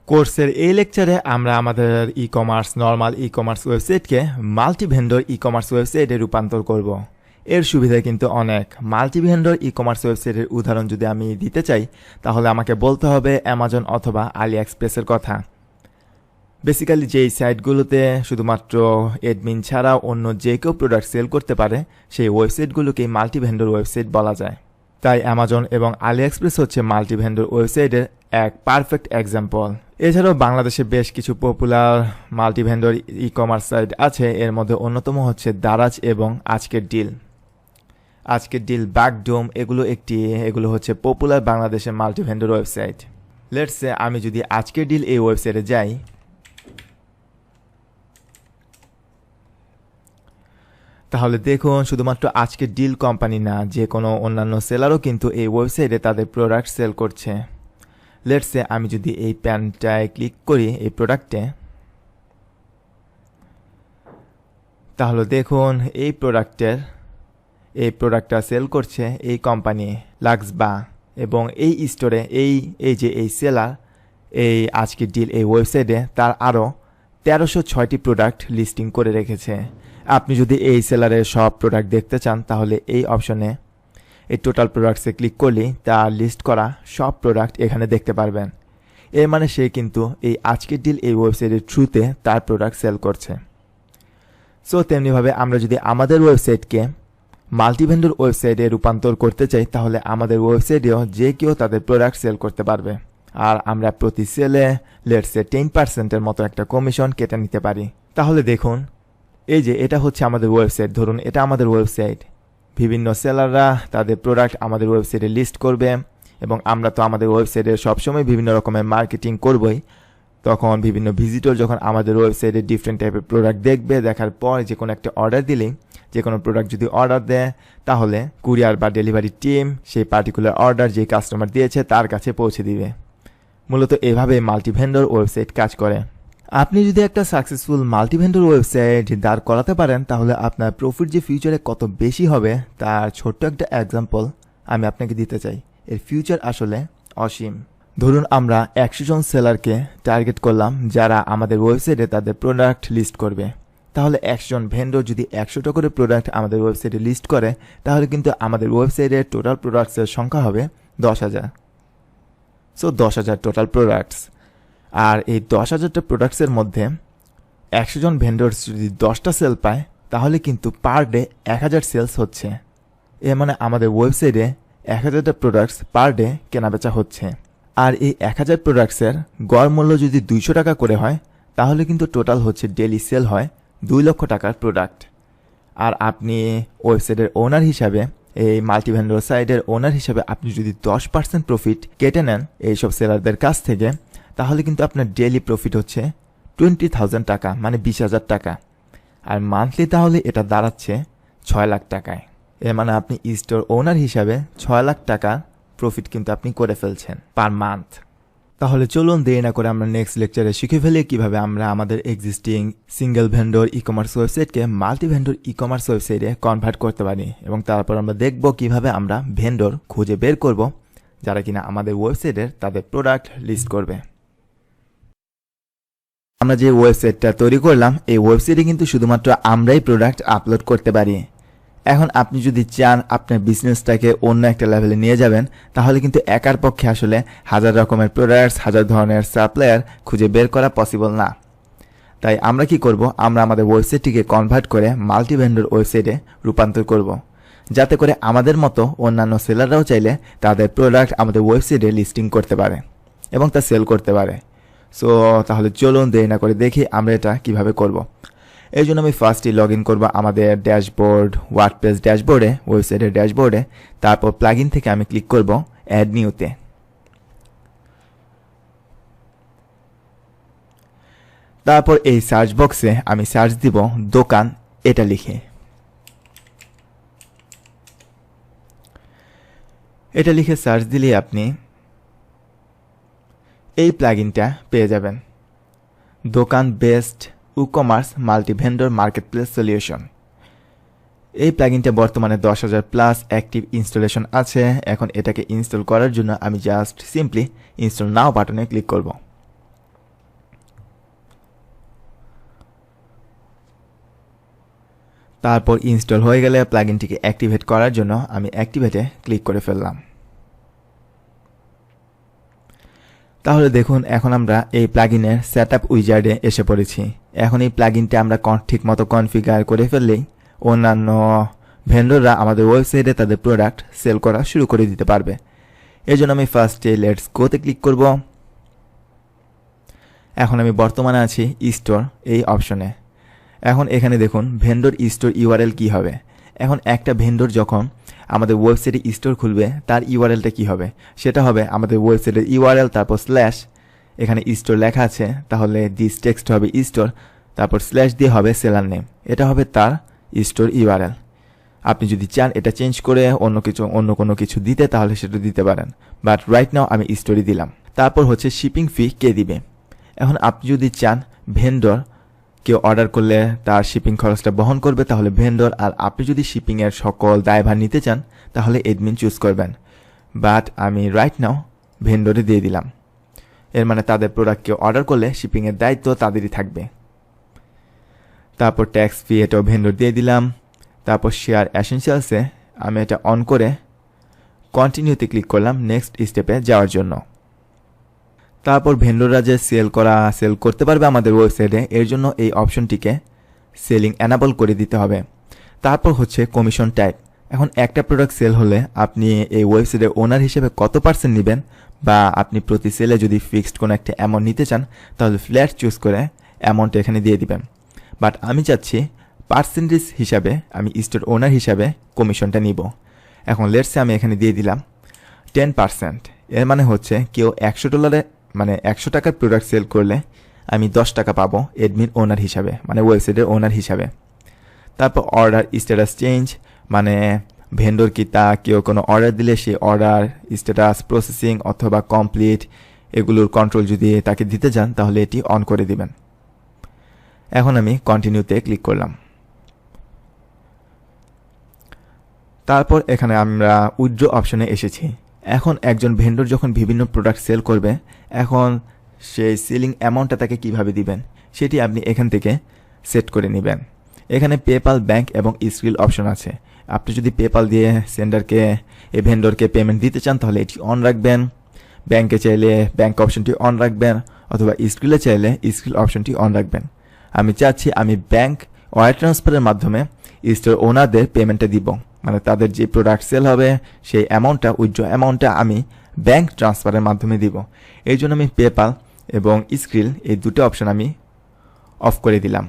কোর্সের এই লেকচারে আমরা আমাদের ই-কমার্স নর্মাল ই-কমার্স ওয়েবসাইটকে মাল্টি ভেন্ডর ই-কমার্স ওয়েবসাইটে রূপান্তর করব। এর সুবিধা কিন্তু অনেক। মাল্টি ভেন্ডর ই-কমার্স ওয়েবসাইটের উদাহরণ যদি আমি দিতে চাই, তাহলে আমাকে বলতে হবে অ্যামাজন অথবা আলি এক্সপ্রেসের কথা। বেসিক্যালি যেই সাইটগুলোতে শুধুমাত্র অ্যাডমিন ছাড়া অন্য যে কেউ প্রোডাক্ট সেল করতে পারে, সেই ওয়েবসাইটগুলোকেই মাল্টি ভেন্ডর ওয়েবসাইট বলা যায়। তাই অ্যামাজন এবং আলি এক্সপ্রেস হচ্ছে মাল্টি ভেন্ডর ওয়েবসাইটের এক পারফেক্ট এক্সাম্পল। এছাড়াও বাংলাদেশে বেশ কিছু popular multi vendor e-commerce site আছে। এর মধ্যে অন্যতম হচ্ছে দারাজ এবং আজকের ডিল, বাগডোম, এগুলো হচ্ছে পপুলার বাংলাদেশের multi vendor website. Let's say আমি যদি আজকের ডিল এই ওয়েবসাইটে যাই, তাহলে দেখুন শুধুমাত্র আজকের ডিল কোম্পানি না, যে কোনো অন্যান্য সেলারও কিন্তু এই ওয়েবসাইটে তাদের প্রোডাক্ট সেল করছে। লেটস সে আমি যদি এই প্যান্টটায় ক্লিক করি এই প্রোডাক্টে, তাহলে দেখুন এই প্রোডাক্টটা সেল করছে এই কোম্পানি লাক্সবা, এবং এই স্টোরে এই সেলার এই আজকের ডিল এই ওয়েবসাইটে তার আরও 1306টি প্রোডাক্ট লিস্টিং করে রেখেছে। আপনি যদি এই সেলারের সব প্রোডাক্ট দেখতে চান, তাহলে এই অপশনে এই টোটাল প্রোডাক্টসে ক্লিক করলেই তার লিস্ট করা সব প্রোডাক্ট এখানে দেখতে পারবেন। এর মানে সে কিন্তু এই আজকের ডিল এই ওয়েবসাইটের থ্রুতে তার প্রোডাক্ট সেল করছে। সো তেমনিভাবে আমরা যদি আমাদের ওয়েবসাইটকে মাল্টি ভেন্ডর ওয়েবসাইটে রূপান্তর করতে চাই, তাহলে আমাদের ওয়েবসাইটেও যে কেউ তাদের প্রোডাক্ট সেল করতে পারবে, আর আমরা প্রতি সেলে লেটস সে 10%-এর মতো একটা কমিশন কেটে নিতে পারি। তাহলে দেখুন এই যে এটা হচ্ছে আমাদের ওয়েবসাইট। ধরুন এটা আমাদের ওয়েবসাইট, বিভিন্ন সেলাররা তাদের প্রোডাক্ট আমাদের ওয়েবসাইটে লিস্ট করবে, এবং আমরা তো আমাদের ওয়েবসাইটে সবসময় বিভিন্ন রকমের মার্কেটিং করবই। তখন বিভিন্ন ভিজিটর যখন আমাদের ওয়েবসাইটে ডিফারেন্ট টাইপের প্রোডাক্ট দেখবে, দেখার পর যে কোনো একটা অর্ডার দিলেই, যে কোনো প্রোডাক্ট যদি অর্ডার দেয়, তাহলে কুরিয়ার বা ডেলিভারি টিম সেই পার্টিকুলার অর্ডার যে কাস্টমার দিয়েছে তার কাছে পৌঁছে দিবে। মূলত এভাবে মাল্টি ভেন্ডর ওয়েবসাইট কাজ করে। আপনি যদি একটা সাকসেসফুল মাল্টি ভেন্ডর ওয়েবসাইট দাঁড় করাতে পারেন, তাহলে আপনার প্রফিট যে ফিউচারে কত বেশি হবে তার ছোট্ট একটা এক্সাম্পল আমি আপনাকে দিতে চাই। এর ফিউচার আসলে অসীম। ধরুন আমরা 100 জন সেলারকে টার্গেট করলাম যারা আমাদের ওয়েবসাইটে তাদের প্রোডাক্ট লিস্ট করবে। তাহলে 100 জন ভেন্ডর যদি 100টা করে প্রোডাক্ট আমাদের ওয়েবসাইটে লিস্ট করে, তাহলে কিন্তু আমাদের ওয়েবসাইটে টোটাল প্রোডাক্টসের সংখ্যা হবে 10,000। So 10,000 total products. আর এই 10,000টা প্রোডাক্টসের মধ্যে 100 জন ভেন্ডর যদি 10টা সেল পায়, তাহলে কিন্তু পার ডে 1000 সেলস হচ্ছে। এর মানে আমাদের ওয়েবসাইটে 1000টা প্রোডাক্টস পার ডে কেনাবেচা হচ্ছে। আর এই 1000 প্রোডাক্টসের গড় মূল্য যদি 200 টাকা করে হয়, তাহলে কিন্তু টোটাল হচ্ছে ডেলি সেল হয় 2 লক্ষ টাকার প্রোডাক্ট। আর আপনি ওয়েবসাইটের ওনার হিসাবে, এই মাল্টি ভেন্ডর সাইটের ওনার হিসাবে আপনি যদি 10% প্রফিট কেটে নেন এইসব সেলারদের কাছ থেকে, তাহলে কিন্তু আপনার ডেইলি প্রফিট হচ্ছে 20,000 টাকা, মানে 20,000 টাকা। আর মান্থলি তাহলে এটা দাঁড়াচ্ছে 6 লাখ টাকায়। এর মানে আপনি স্টোর ওনার হিসাবে 6 লাখ টাকা প্রফিট কিন্তু আপনি করে ফেলছেন পার মান্থ। তাহলে চলুন দেরি না করে আমরা নেক্সট লেকচারে শিখে ফেলি কিভাবে আমরা আমাদের existing single vendor e-commerce ওয়েবসাইটকে মাল্টি ভেন্ডর ই কমার্স ওয়েবসাইটে কনভার্ট করতে পারি, এবং তারপর আমরা দেখব কিভাবে আমরা ভেন্ডর খুঁজে বের করব যারা কিনা আমাদের ওয়েবসাইটের তাদের প্রোডাক্ট লিস্ট করবে। আমরা যে ওয়েবসাইটটা তৈরি করলাম, এই ওয়েবসাইটে কিন্তু শুধুমাত্র আমরাই প্রোডাক্ট আপলোড করতে পারি। এখন আপনি যদি চান আপনার বিজনেসটাকে অন্য একটা লেভেলে নিয়ে যাবেন, তাহলে কিন্তু একার পক্ষে আসলে 1000 রকমের প্রোডাক্টস, 1000 ধরনের সাপ্লায়ার খুঁজে বের করা পসিবল না। তাই আমরা কি করব, আমরা আমাদের ওয়েবসাইটটিকে কনভার্ট করে মাল্টি ভেন্ডর ওয়েবসাইটে রূপান্তর করব, যাতে করে আমাদের মতো অন্যান্য সেলাররাও চাইলে তাদের প্রোডাক্ট আমাদের ওয়েবসাইটে লিস্টিং করতে পারে এবং তা সেল করতে পারে। সো তাহলে চলুন দেরি না করে দেখি আমরা এটা কিভাবে করব। এই জন্য আমি ফার্স্টই লগ ইন করবো আমাদের ড্যাশবোর্ড, ওয়ার্ডপ্রেস ড্যাশবোর্ডে, ওয়েবসাইটের ড্যাশবোর্ডে। তারপর প্লাগইন থেকে আমি ক্লিক করব অ্যাড নিউতে। তারপর এই সার্চ বক্সে আমি সার্চ দিব দোকান, এটা লিখে। এটা লিখে সার্চ দিলে আপনি এই প্লাগইনটা পেয়ে যাবেন, Dokan best e-commerce multi vendor marketplace solution. এই প্লাগইনটা বর্তমানে 10,000+ অ্যাক্টিভ ইনস্টলেশন আছে। এখন এটাকে ইনস্টল করার জন্য আমি জাস্ট সিম্পলি ইনস্টল নাও বাটনে ক্লিক করব। তারপর ইনস্টল হয়ে গেলে প্লাগইনটিকে অ্যাক্টিভেট করার জন্য আমি অ্যাক্টিভেটে ক্লিক করে ফেললাম। তাহলে দেখুন এখন আমরা এই প্লাগইনের সেটআপ উইজার্ডে এসে পড়েছি। এখন এই প্লাগইনটা আমরা ঠিকমতো কনফিগার করে ফেললেই অন্যান্য ভেন্ডররা আমাদের ওয়েবসাইটে তাদের প্রোডাক্ট সেল করা শুরু করে দিতে পারবে। এই জন্য আমি ফার্স্টে লেটস গোতে ক্লিক করব। এখন আমি বর্তমানে আছি স্টোর এই অপশনে। এখন এখানে দেখুন ভেন্ডর স্টোর ইউআরএল কি হবে। এখন একটা ভেন্ডর যখন আমাদের ওয়েবসাইটে স্টোর খুলবে তার ইউআরএলটা কি হবে, সেটা হবে আমাদের ওয়েবসাইটের ইউআরএল তারপর স্ল্যাশ, এখানে স্টোর লেখা আছে তাহলে দিস টেক্সট হবে স্টোর, তারপর স্ল্যাশ দিয়ে হবে সেলার নেম, এটা হবে তার স্টোর ইউআরএল। আপনি যদি চান এটা চেঞ্জ করে অন্য কোনো কিছু দিতে তাহলে সেটা দিতে পারেন, বাট রাইট নাও আমি স্টোরি দিলাম। তারপর হচ্ছে শিপিং ফি কে দিবে। এখন আপনি যদি চান ভেন্ডর কেউ অর্ডার করলে তার শিপিং খরচটা বহন করবে তাহলে ভেন্ডর, আর আপনি যদি শিপিংয়ের সকল দায়ভার নিতে চান তাহলে এডমিন চুজ করবেন, বাট আমি রাইট নাও ভেন্ডরে দিয়ে দিলাম। এর মানে তাদের প্রোডাক্ট কেউ অর্ডার করলে শিপিংয়ের দায়িত্ব তাদেরই থাকবে। তারপর ট্যাক্স ফি এটাও ভেন্ডর দিয়ে দিলাম। তারপর শেয়ার এসেনশিয়ালসে আমি এটা অন করে কন্টিনিউতে ক্লিক করলাম নেক্সট স্টেপে যাওয়ার জন্য। তারপর ভেন্ডররা যে সেল করতে পারবে আমাদের ওয়েবসাইটে, এর জন্য এই অপশনটিকে সেলিং এনাবল করে দিতে হবে। তারপর হচ্ছে কমিশন টাইপ। এখন একটা প্রোডাক্ট সেল হলে আপনি এই ওয়েবসাইটের ওনার হিসেবে কত পার্সেন্ট নেবেন, বা আপনি প্রতি সেলে যদি ফিক্সড কোনো একটা অ্যামাউন্ট নিতে চান তাহলে ফ্ল্যাট চুজ করে অ্যামাউন্ট এখানে দিয়ে দিবেন। বাট আমি চাচ্ছি পার্সেন্টেজ হিসাবে আমি স্টোর ওনার হিসাবে কমিশনটা নিব। এখন লেটসে আমি এখানে দিয়ে দিলাম 10%। এর মানে হচ্ছে কেউ $100 টাকার প্রোডাক্ট সেল করলে আমি 10 টাকা পাবো এডমিন ওনার হিসাবে, মানে ওয়েবসাইটের ওনার হিসাবে। তারপর অর্ডার স্ট্যাটাস চেঞ্জ, মানে ভেন্ডর কি কেউ কোনো অর্ডার দিলে সেই অর্ডার স্ট্যাটাস প্রসেসিং অথবা কমপ্লিট এগুলোর কন্ট্রোল যদি তাকে দিতে চান তাহলে এটি অন করে দিবেন। এখন আমি কন্টিনিউতে ক্লিক করলাম। তারপর এখানে আমরা উইথড্র অপশনে এসেছি। এখন একজন ভেন্ডর যখন বিভিন্ন প্রোডাক্ট সেল করবে, এখন সেই সেলিং অ্যামাউন্টটা তাকে কিভাবে দিবেন সেটি আপনি এখান থেকে সেট করে নেবেন। এখানে পেপাল, ব্যাংক এবং স্ক্রিল অপশন আছে। আপনি যদি পেপাল দিয়ে এই ভেন্ডরকে পেমেন্ট দিতে চান তাহলে এটি অন রাখবেন, ব্যাংকে চাইলে ব্যাংক অপশনটি অন রাখবেন, অথবা স্ক্রিলে চাইলে স্ক্রিল অপশনটি অন রাখবেন। আমি চাচ্ছি আমি ব্যাংক ওয়ার ট্রান্সফারের মাধ্যমে স্টোর ওনারদের পেমেন্টটা দিব, মানে তাদের যে প্রোডাক্ট সেল হবে সেই উইথড্র অ্যামাউন্টটা আমি ব্যাংক ট্রান্সফারের মাধ্যমে দিব। এই জন্য আমি পেপাল এবং স্ক্রিল এই দুটো অপশন আমি অফ করে দিলাম।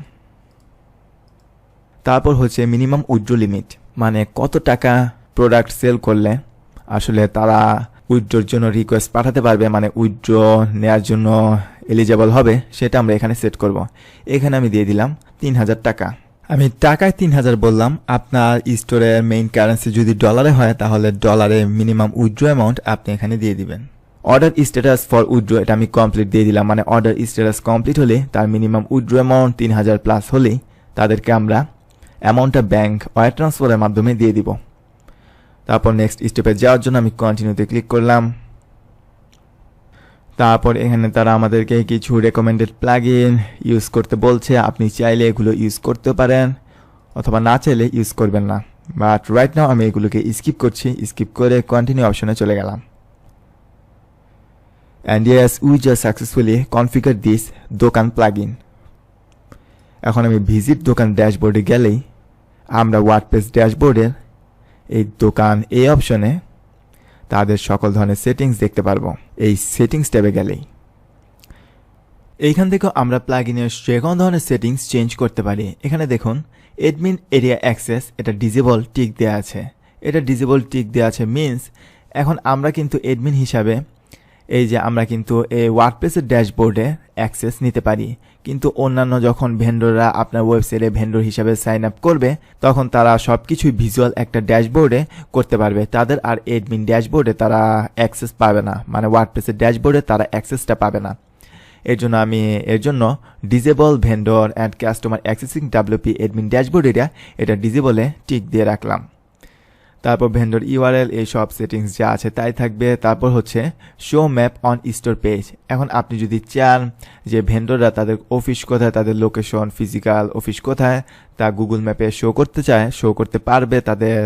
তারপর হচ্ছে মিনিমাম উইথড্র লিমিট, মানে কত টাকা প্রোডাক্ট সেল করলে আসলে তারা উইথড্রর জন্য রিকোয়েস্ট পাঠাতে পারবে, মানে উইথড্র নেওয়ার জন্য এলিজেবল হবে, সেটা আমরা এখানে সেট করব। এখানে আমি দিয়ে দিলাম 3000 টাকা। আমি টাকায় 3000 বললাম। আপনার স্টোরের মেইন কারেন্সি যদি ডলারে হয় তাহলে ডলারে মিনিমাম উইথড্র অ্যামাউন্ট আপনি এখানে দিয়ে দিবেন। অর্ডার স্ট্যাটাস ফর উইথড্র এটা আমি কমপ্লিট দিয়ে দিলাম, মানে অর্ডার স্ট্যাটাস কমপ্লিট হলে তার মিনিমাম উইথড্র অ্যামাউন্ট 3000 প্লাস হলেই তাদেরকে আমরা অ্যামাউন্টটা ব্যাংক ওয়ার ট্রান্সফারের মাধ্যমে দিয়ে দিব। তারপর নেক্সট স্টেপে যাওয়ার জন্য আমি কন্টিনিউতে ক্লিক করলাম। তারপর এখানে তারা আমাদেরকে কিছু রেকমেন্ডেড প্লাগইন ইউজ করতে বলছে। আপনি চাইলে এগুলো ইউজ করতে পারেন অথবা না চাইলে ইউজ করবেন না, বাট রাইট নাও আমি এগুলোকে স্কিপ করছি। স্কিপ করে কন্টিনিউ অপশনে চলে গেলাম। And yes, we just successfully configure this দোকান প্লাগইন। এখন আমি ভিজিট দোকান ড্যাশবোর্ডে গেলেই আমরা ওয়ার্ডপ্রেস ড্যাশবোর্ডের এই দোকান এই অপশনে তাদের সকল ধরনের সেটিংস দেখতে পারবো। এই সেটিংস ট্যাবে গেলেই এইখান থেকে আমরা প্লাগইনের যে কোনো ধরনের সেটিংস চেঞ্জ করতে পারি। এখানে দেখুন এডমিন এরিয়া অ্যাক্সেস, এটা ডিজেবল টিক দেওয়া আছে। এটা ডিজেবল টিক দেওয়া আছে মিনস এখন আমরা কিন্তু এডমিন হিসাবে এই যে আমরা কিন্তু এই ওয়ার্ডপ্রেসের ড্যাশবোর্ডে অ্যাক্সেস নিতে পারি, কিন্তু অন্যান্য যখন ভেন্ডররা আপনার ওয়েবসাইটে ভেন্ডর হিসাবে সাইন আপ করবে তখন তারা সব কিছুই ভিজুয়াল একটা ড্যাশবোর্ডে করতে পারবে। তাদের আর এডমিন ড্যাশবোর্ডে তারা অ্যাক্সেস পাবে না, মানে ওয়ার্ডপ্রেসের ড্যাশবোর্ডে তারা অ্যাক্সেসটা পাবে না। এর জন্য disable vendor and customer accessing WP admin dashboard এটা ডিজেবলে টিক দিয়ে রাখলাম। তারপর ভেন্ডর ইউআরএল এই সব সেটিংস যা আছে তাই থাকবে। তারপর হচ্ছে show map on store page. এখন আপনি যদি চান যে ভেন্ডররা তাদের অফিস কোথায়, তাদের লোকেশন, ফিজিক্যাল অফিস কোথায় তা গুগল ম্যাপে শো করতে চায়, শো করতে পারবে তাদের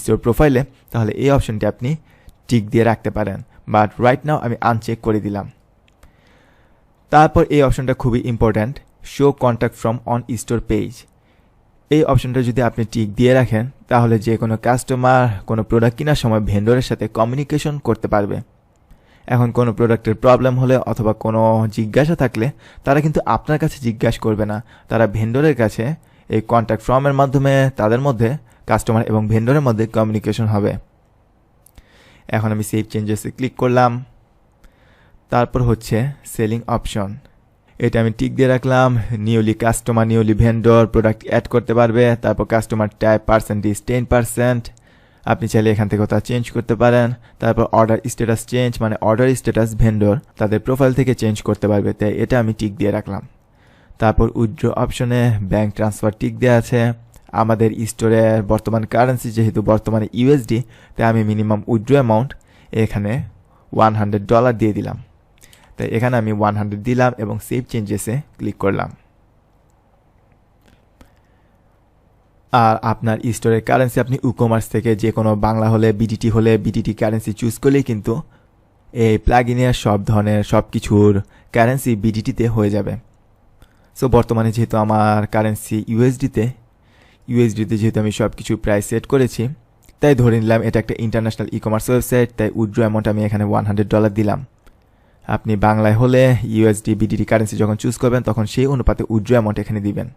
স্টোর প্রোফাইলে, তাহলে এই অপশনটি আপনি টিক দিয়ে রাখতে পারেন। বাট রাইট নাও আমি আনচেক করে দিলাম। তারপর এই অপশনটা খুবই important, show contact from on store page. এই অপশনটা যদি আপনি টিক দিয়ে রাখেন তাহলে যে কোনো কাস্টমার কোনো প্রোডাক্ট কেনার সময় ভেন্ডরের সাথে কমিউনিকেশন করতে পারবে। এখন কোনো প্রোডাক্টের প্রবলেম হলে অথবা কোনো জিজ্ঞাসা থাকলে তারা কিন্তু আপনার কাছে জিজ্ঞাসা করবে না, তারা ভেন্ডরের কাছে এই কন্ট্যাক্ট ফর্মের মাধ্যমে তাদের মধ্যে কাস্টমার এবং ভেন্ডরের মধ্যে কমিউনিকেশন হবে। এখন আমি সেভ চেঞ্জেসে ক্লিক করলাম। তারপর হচ্ছে সেলিং অপশন, এটা আমি টিক দিয়ে রাখলাম। Newly customer, newly vendor product add করতে পারবে। তারপর কাস্টমার টাইপ পার্সেন্টেজ 10%, আপনি চাইলে এখান থেকে ওটা চেঞ্জ করতে পারেন। তারপর অর্ডার স্ট্যাটাস চেঞ্জ, মানে অর্ডার স্ট্যাটাস ভেন্ডর তাদের প্রোফাইল থেকে চেঞ্জ করতে পারবে, তাই এটা আমি টিক দিয়ে রাখলাম। তারপর উইথড্র অপশনে ব্যাঙ্ক ট্রান্সফার টিক দেওয়া আছে। আমাদের স্টোরের বর্তমান কারেন্সি যেহেতু বর্তমানে ইউএসডি, তাই আমি মিনিমাম উইথড্র অ্যামাউন্ট এখানে $100 দিয়ে দিলাম। তাই এখানে আমি 100 দিলাম এবং সেভ চেঞ্জেসে ক্লিক করলাম। আর আপনার স্টোরের কারেন্সি আপনি ই-কমার্স থেকে যে কোনো বাংলা হলে বিডিটি হলে বিডিটি কারেন্সি চুজ করলেই কিন্তু এই প্লাগইনের সব ধরনের সব কিছুর কারেন্সি বিডিটিতে হয়ে যাবে। সো বর্তমানে যেহেতু আমার কারেন্সি ইউএসডিতে যেহেতু আমি সব কিছু প্রাইস সেট করেছি, তাই ধরে নিলাম এটা একটা ইন্টারন্যাশনাল ই-কমার্স ওয়েবসাইট, তাই উইথড্র অ্যামাউন্ট আমি এখানে $100 দিলাম। আপনি বাংলায় হলে ইউএসডি বিডিটি কারেন্সি যখন চুজ করবেন তখন সেই অনুপাতে উইথড্র অ্যামাউন্ট এখানে দিবেন।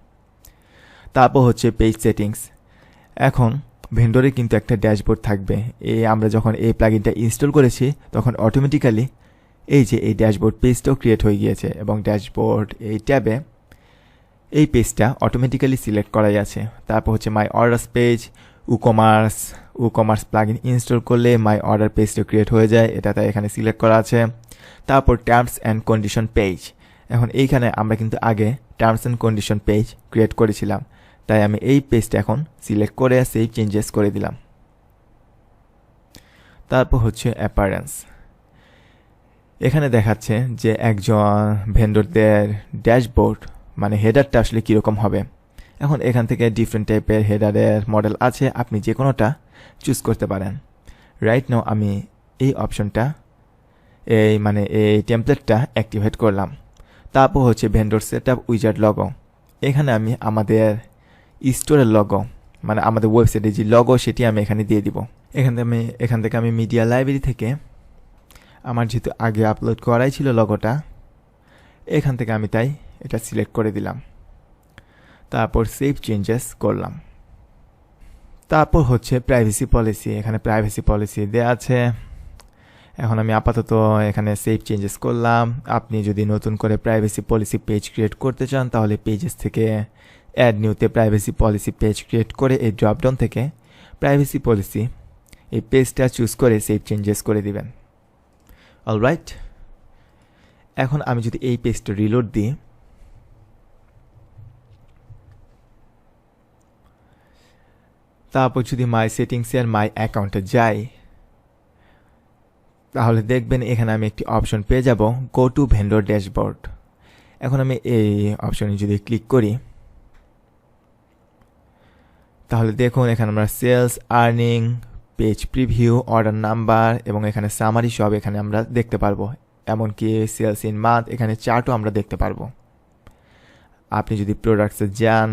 তারপর হচ্ছে পেজ সেটিংস। এখন ভেন্ডরে কিন্তু একটা ড্যাশবোর্ড থাকবে। আমরা যখন এই প্লাগইনটা ইনস্টল করেছি তখন অটোমেটিক্যালি এই যে এই ড্যাশবোর্ড পেজটাও ক্রিয়েট হয়ে গিয়েছে এবং ড্যাশবোর্ড এই ট্যাবে এই পেজটা অটোমেটিক্যালি সিলেক্ট করাই আছে। তারপর হচ্ছে my orders page, WooCommerce plugin install করলে মাই অর্ডার পেজটা ক্রিয়েট হয়ে যায়, এটা তাই এখানে সিলেক্ট করা আছে। তারপর টার্মস অ্যান্ড কন্ডিশন পেজ। এখন এইখানে আমরা কিন্তু আগে terms and condition page create করেছিলাম, তাই আমি এই পেজটা এখন সিলেক্ট করে সেভ চেঞ্জেস করে দিলাম। তারপর হচ্ছে অ্যাপারেন্স। এখানে দেখাচ্ছে যে একজন ভেন্ডরদের ড্যাশবোর্ড মানে হেডারটা আসলে কীরকম হবে। এখন এখান থেকে ডিফারেন্ট টাইপের হেডারের মডেল আছে, আপনি যে কোনোটা চুজ করতে পারেন। রাইট নাও আমি এই অপশনটা এই টেমপ্লেটটা অ্যাক্টিভেট করলাম। তারপর হচ্ছে ভেন্ডর সেটআপ উইজার্ড লগো। এখানে আমি আমাদের স্টোরের লগো মানে আমাদের ওয়েবসাইটে যে লগো সেটি আমি এখানে দিয়ে দিব। এখান থেকে আমি মিডিয়া লাইব্রেরি থেকে আমার যেহেতু আগে আপলোড করাই ছিল লগোটা, এখান থেকে আমি তাই এটা সিলেক্ট করে দিলাম। তারপর সেভ চেঞ্জেস করলাম। তারপর হচ্ছে প্রাইভেসি পলিসি। এখানে প্রাইভেসি পলিসি দেওয়া আছে। এখন আমি আপাতত এখানে সেভ চেঞ্জেস করলাম। আপনি যদি নতুন করে প্রাইভেসি পলিসি পেজ ক্রিয়েট করতে চান তাহলে পেজেস থেকে অ্যাড নিউতে প্রাইভেসি পলিসি পেজ ক্রিয়েট করে এই ড্রপডাউন থেকে প্রাইভেসি পলিসি এই পেজটা চুজ করে সেভ চেঞ্জেস করে দিবেন। অলরাইট, এখন আমি যদি এই পেজটা রিলোড দিই, তারপর যদি মাই সেটিংসে আর মাই অ্যাকাউন্টে যাই তাহলে দেখবেন এখানে আমি একটি অপশন পেয়ে যাব গো টু ভেন্ডর ড্যাশবোর্ড। এখন আমি এই অপশনে যদি ক্লিক করি তাহলে দেখুন এখানে আমরা sales, earning, page preview, order number এবং এখানে সামারি সব এখানে আমরা দেখতে পারবো। এমনকি সেলস ইন মান্থ এখানে চার্টও আমরা দেখতে পারবো। আপনি যদি প্রোডাক্টসে যান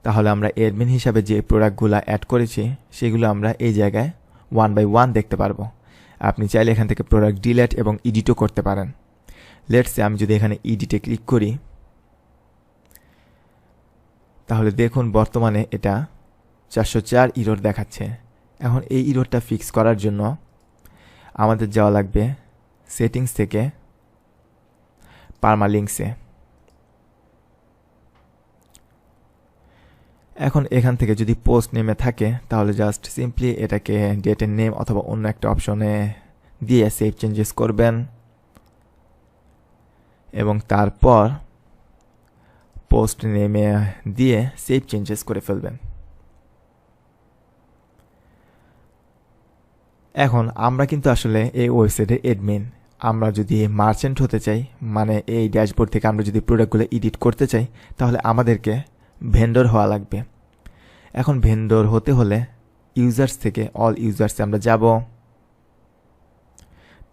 তাহলে আমরা অ্যাডমিন হিসাবে যে প্রোডাক্টগুলো অ্যাড করেছি সেগুলো আমরা এই জায়গায় 1 by 1 দেখতে পারবো। আপনি চাইলে এখান থেকে প্রোডাক্ট ডিলিট এবং এডিটও করতে পারেন। লেটসে আমি যদি এখানে এডিটে ক্লিক করি তাহলে দেখুন বর্তমানে এটা 404 ইরর দেখাচ্ছে। এখন এই ইররটা ফিক্স করার জন্য আমাদের যাওয়া লাগবে সেটিংস থেকে পারমালিঙ্কসে। এখন এখান থেকে যদি পোস্ট নেমে থাকে তাহলে জাস্ট সিম্পলি এটাকে ডেটের নেম অথবা অন্য একটা অপশনে দিয়ে সেভ চেঞ্জেস করবেন এবং তারপর পোস্ট নেমে দিয়ে সেভ চেঞ্জেস করে ফেলবেন। এখন আমরা কিন্তু আসলে এই ওয়েবসাইটের অ্যাডমিন। আমরা যদি মার্চেন্ট হতে চাই, মানে এই ড্যাশবোর্ড থেকে আমরা যদি প্রোডাক্টগুলো এডিট করতে চাই, তাহলে আমাদেরকে ভেন্ডর হওয়া লাগবে। এখন ভেন্ডর হতে হলে ইউজার্স থেকে অল ইউজার্সে আমরা যাব।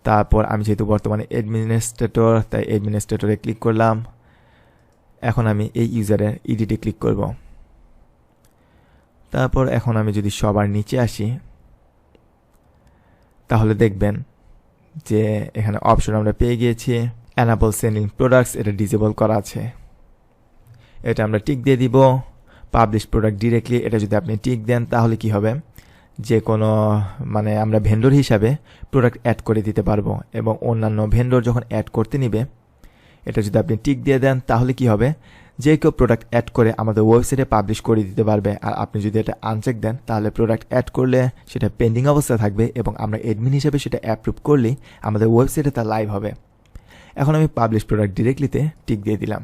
তারপর আমি যেহেতু বর্তমানে অ্যাডমিনিস্ট্রেটর, তাই অ্যাডমিনিস্ট্রেটরে ক্লিক করলাম। এখন আমি এই ইউজারের এডিটে ক্লিক করব। তারপর এখন আমি যদি সবার নিচে আসি, তাহলে দেখবেন যে এখানে অপশন আমরা পেয়ে গিয়েছি অ্যানাবল সেলিং প্রোডাক্টস, এটা ডিসেবল করা আছে। এটা আমরা টিক দিয়ে দিব। পাবলিশ প্রোডাক্ট ডিরেক্টলি, এটা যদি আপনি টিক দেন তাহলে কি হবে, যে কোনো মানে আমরা ভেন্ডর হিসাবে প্রোডাক্ট অ্যাড করে দিতে পারবো, এবং অন্যান্য ভেন্ডর যখন অ্যাড করতে নিবে, এটা যদি আপনি টিক দিয়ে দেন তাহলে কি হবে, যে কেউ প্রোডাক্ট অ্যাড করে আমাদের ওয়েবসাইটে পাবলিশ করে দিতে পারবে। আর আপনি যদি এটা আনচেক দেন তাহলে প্রোডাক্ট অ্যাড করলে সেটা পেন্ডিং অবস্থায় থাকবে, এবং আমরা অ্যাডমিন হিসেবে সেটা অ্যাপ্রুভ করলেই আমাদের ওয়েবসাইটে তা লাইভ হবে। এখন আমি পাবলিশ প্রোডাক্ট ডিরেক্টলিতে টিক দিয়ে দিলাম।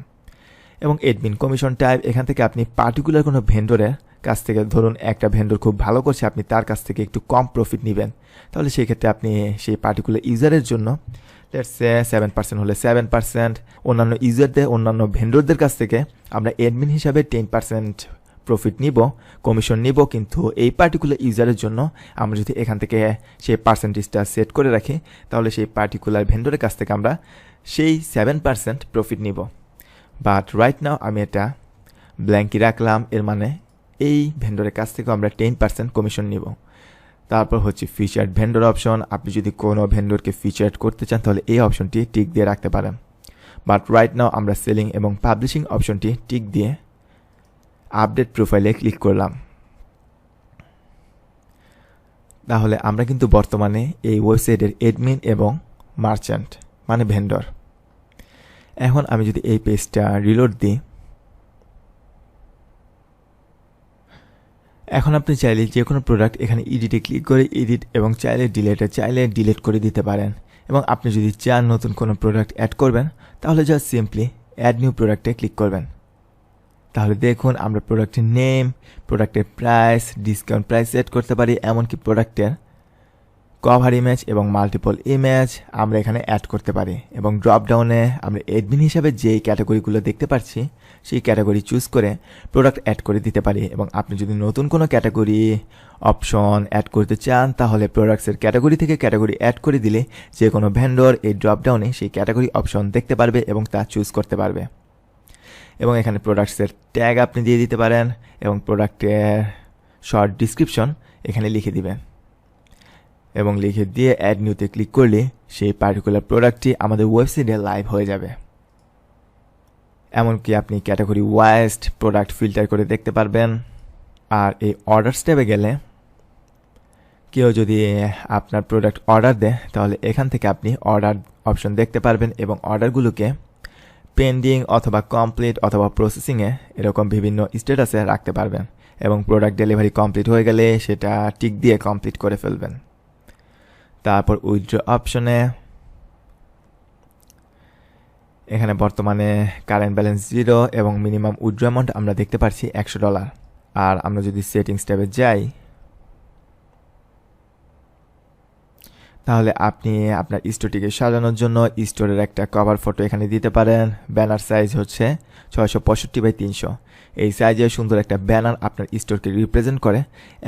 এবং অ্যাডমিন কমিশন টাইপ, এখান থেকে আপনি পার্টিকুলার কোনো ভেন্ডরের কাছ থেকে, ধরুন একটা ভেন্ডর খুব ভালো করছে, আপনি তার কাছ থেকে একটু কম প্রফিট নেবেন, তাহলে সেই ক্ষেত্রে আপনি সেই পার্টিকুলার ইউজারের জন্য লেটস সে 7% হলে 7%, অন্যান্য ইউজারদের, অন্যান্য ভেন্ডরদের কাছ থেকে আমরা অ্যাডমিন হিসাবে 10% প্রফিট নিব, কমিশন নিব। কিন্তু এই পার্টিকুলার ইউজারের জন্য আমরা যদি এখান থেকে সেই পার্সেন্টেজটা সেট করে রাখি, তাহলে সেই পার্টিকুলার ভেন্ডরের কাছ থেকে আমরা সেই 7% প্রফিট নিব। বাট রাইট নাও আমি এটা ব্ল্যাঙ্কই রাখলাম, এর মানে এই ভেন্ডরের কাছ থেকে আমরা 10% কমিশন নিব। তারপর হচ্ছে ফিচার্ড ভেন্ডর অপশন, আপনি যদি কোনো ভেন্ডরকে ফিচার্ড করতে চান তাহলে এই অপশনটি টিক দিয়ে রাখতে পারেন। বাট রাইট নাও আমরা সেলিং এবং পাবলিশিং অপশনটি টিক দিয়ে আপডেট প্রোফাইলে ক্লিক করলাম। তাহলে আমরা কিন্তু বর্তমানে এই ওয়েবসাইটের অ্যাডমিন এবং মার্চেন্ট মানে ভেন্ডর। এখন আমি যদি এই পেজটা রিলোড দিই, এখন আপনি চাইলে যে কোনো প্রোডাক্ট এখানে এডিটে ক্লিক করে এডিট, এবং চাইলে ডিলিট করে দিতে পারেন। এবং আপনি যদি চান নতুন কোনো প্রোডাক্ট অ্যাড করবেন, তাহলে জাস্ট সিম্পলি অ্যাড নিউ প্রোডাক্টে ক্লিক করবেন। তাহলে দেখুন আমরা প্রোডাক্টের নেম, প্রোডাক্টের প্রাইস, ডিসকাউন্ট প্রাইস সেট করতে পারি, এমনকি প্রোডাক্টের কভার ইমেজ এবং মাল্টিপল ইমেজ আমরা এখানে অ্যাড করতে পারি। এবং ড্রপ ডাউনে আমরা অ্যাডমিন হিসাবে যেই ক্যাটাগরিগুলো দেখতে পাচ্ছি সেই ক্যাটাগরি চুজ করে প্রোডাক্ট অ্যাড করে দিতে পারি। এবং আপনি যদি নতুন কোনো ক্যাটাগরি অপশন অ্যাড করতে চান, তাহলে প্রোডাক্টসের ক্যাটাগরি থেকে ক্যাটাগরি অ্যাড করে দিলে যে কোনো ভেন্ডর এই ড্রপ ডাউনে সেই ক্যাটাগরি অপশন দেখতে পারবে এবং তা চুজ করতে পারবে। এবং এখানে প্রোডাক্টসের ট্যাগ আপনি দিয়ে দিতে পারেন, এবং প্রোডাক্টের শর্ট ডিসক্রিপশন এখানে লিখে দিবেন, এবং লিখে দিয়ে অ্যাড নিউতে ক্লিক করলে সেই পার্টিকুলার প্রোডাক্টটি আমাদের ওয়েবসাইটে লাইভ হয়ে যাবে। এমনকি আপনি ক্যাটাগরি ওয়াইজ প্রোডাক্ট ফিল্টার করে দেখতে পারবেন। আর এই অর্ডার স্টেপে গেলে কেউ যদি আপনার প্রোডাক্ট অর্ডার দেয়, তাহলে এখান থেকে আপনি অর্ডার অপশন দেখতে পারবেন, এবং অর্ডারগুলোকে পেন্ডিং অথবা কমপ্লিট অথবা প্রসেসিংয়ে এরকম বিভিন্ন স্ট্যাটাসে রাখতে পারবেন। এবং প্রোডাক্ট ডেলিভারি কমপ্লিট হয়ে গেলে সেটা টিক দিয়ে কমপ্লিট করে ফেলবেন। তারপর উইথড্র অপশনে এখানে বর্তমানে কারেন্ট ব্যালেন্স 0 এবং মিনিমাম উইথড্র অ্যামাউন্ট আমরা দেখতে পাচ্ছি $100। আর আমরা যদি সেটিংস ট্যাবে যাই, তাহলে আপনি আপনার স্টোরটিকে সাজানোর জন্য স্টোরের একটা কভার ফটো এখানে দিতে পারেন। ব্যানার সাইজ হচ্ছে 665x300। এই সাইজে সুন্দর একটা ব্যানার আপনার স্টোরকে রিপ্রেজেন্ট করে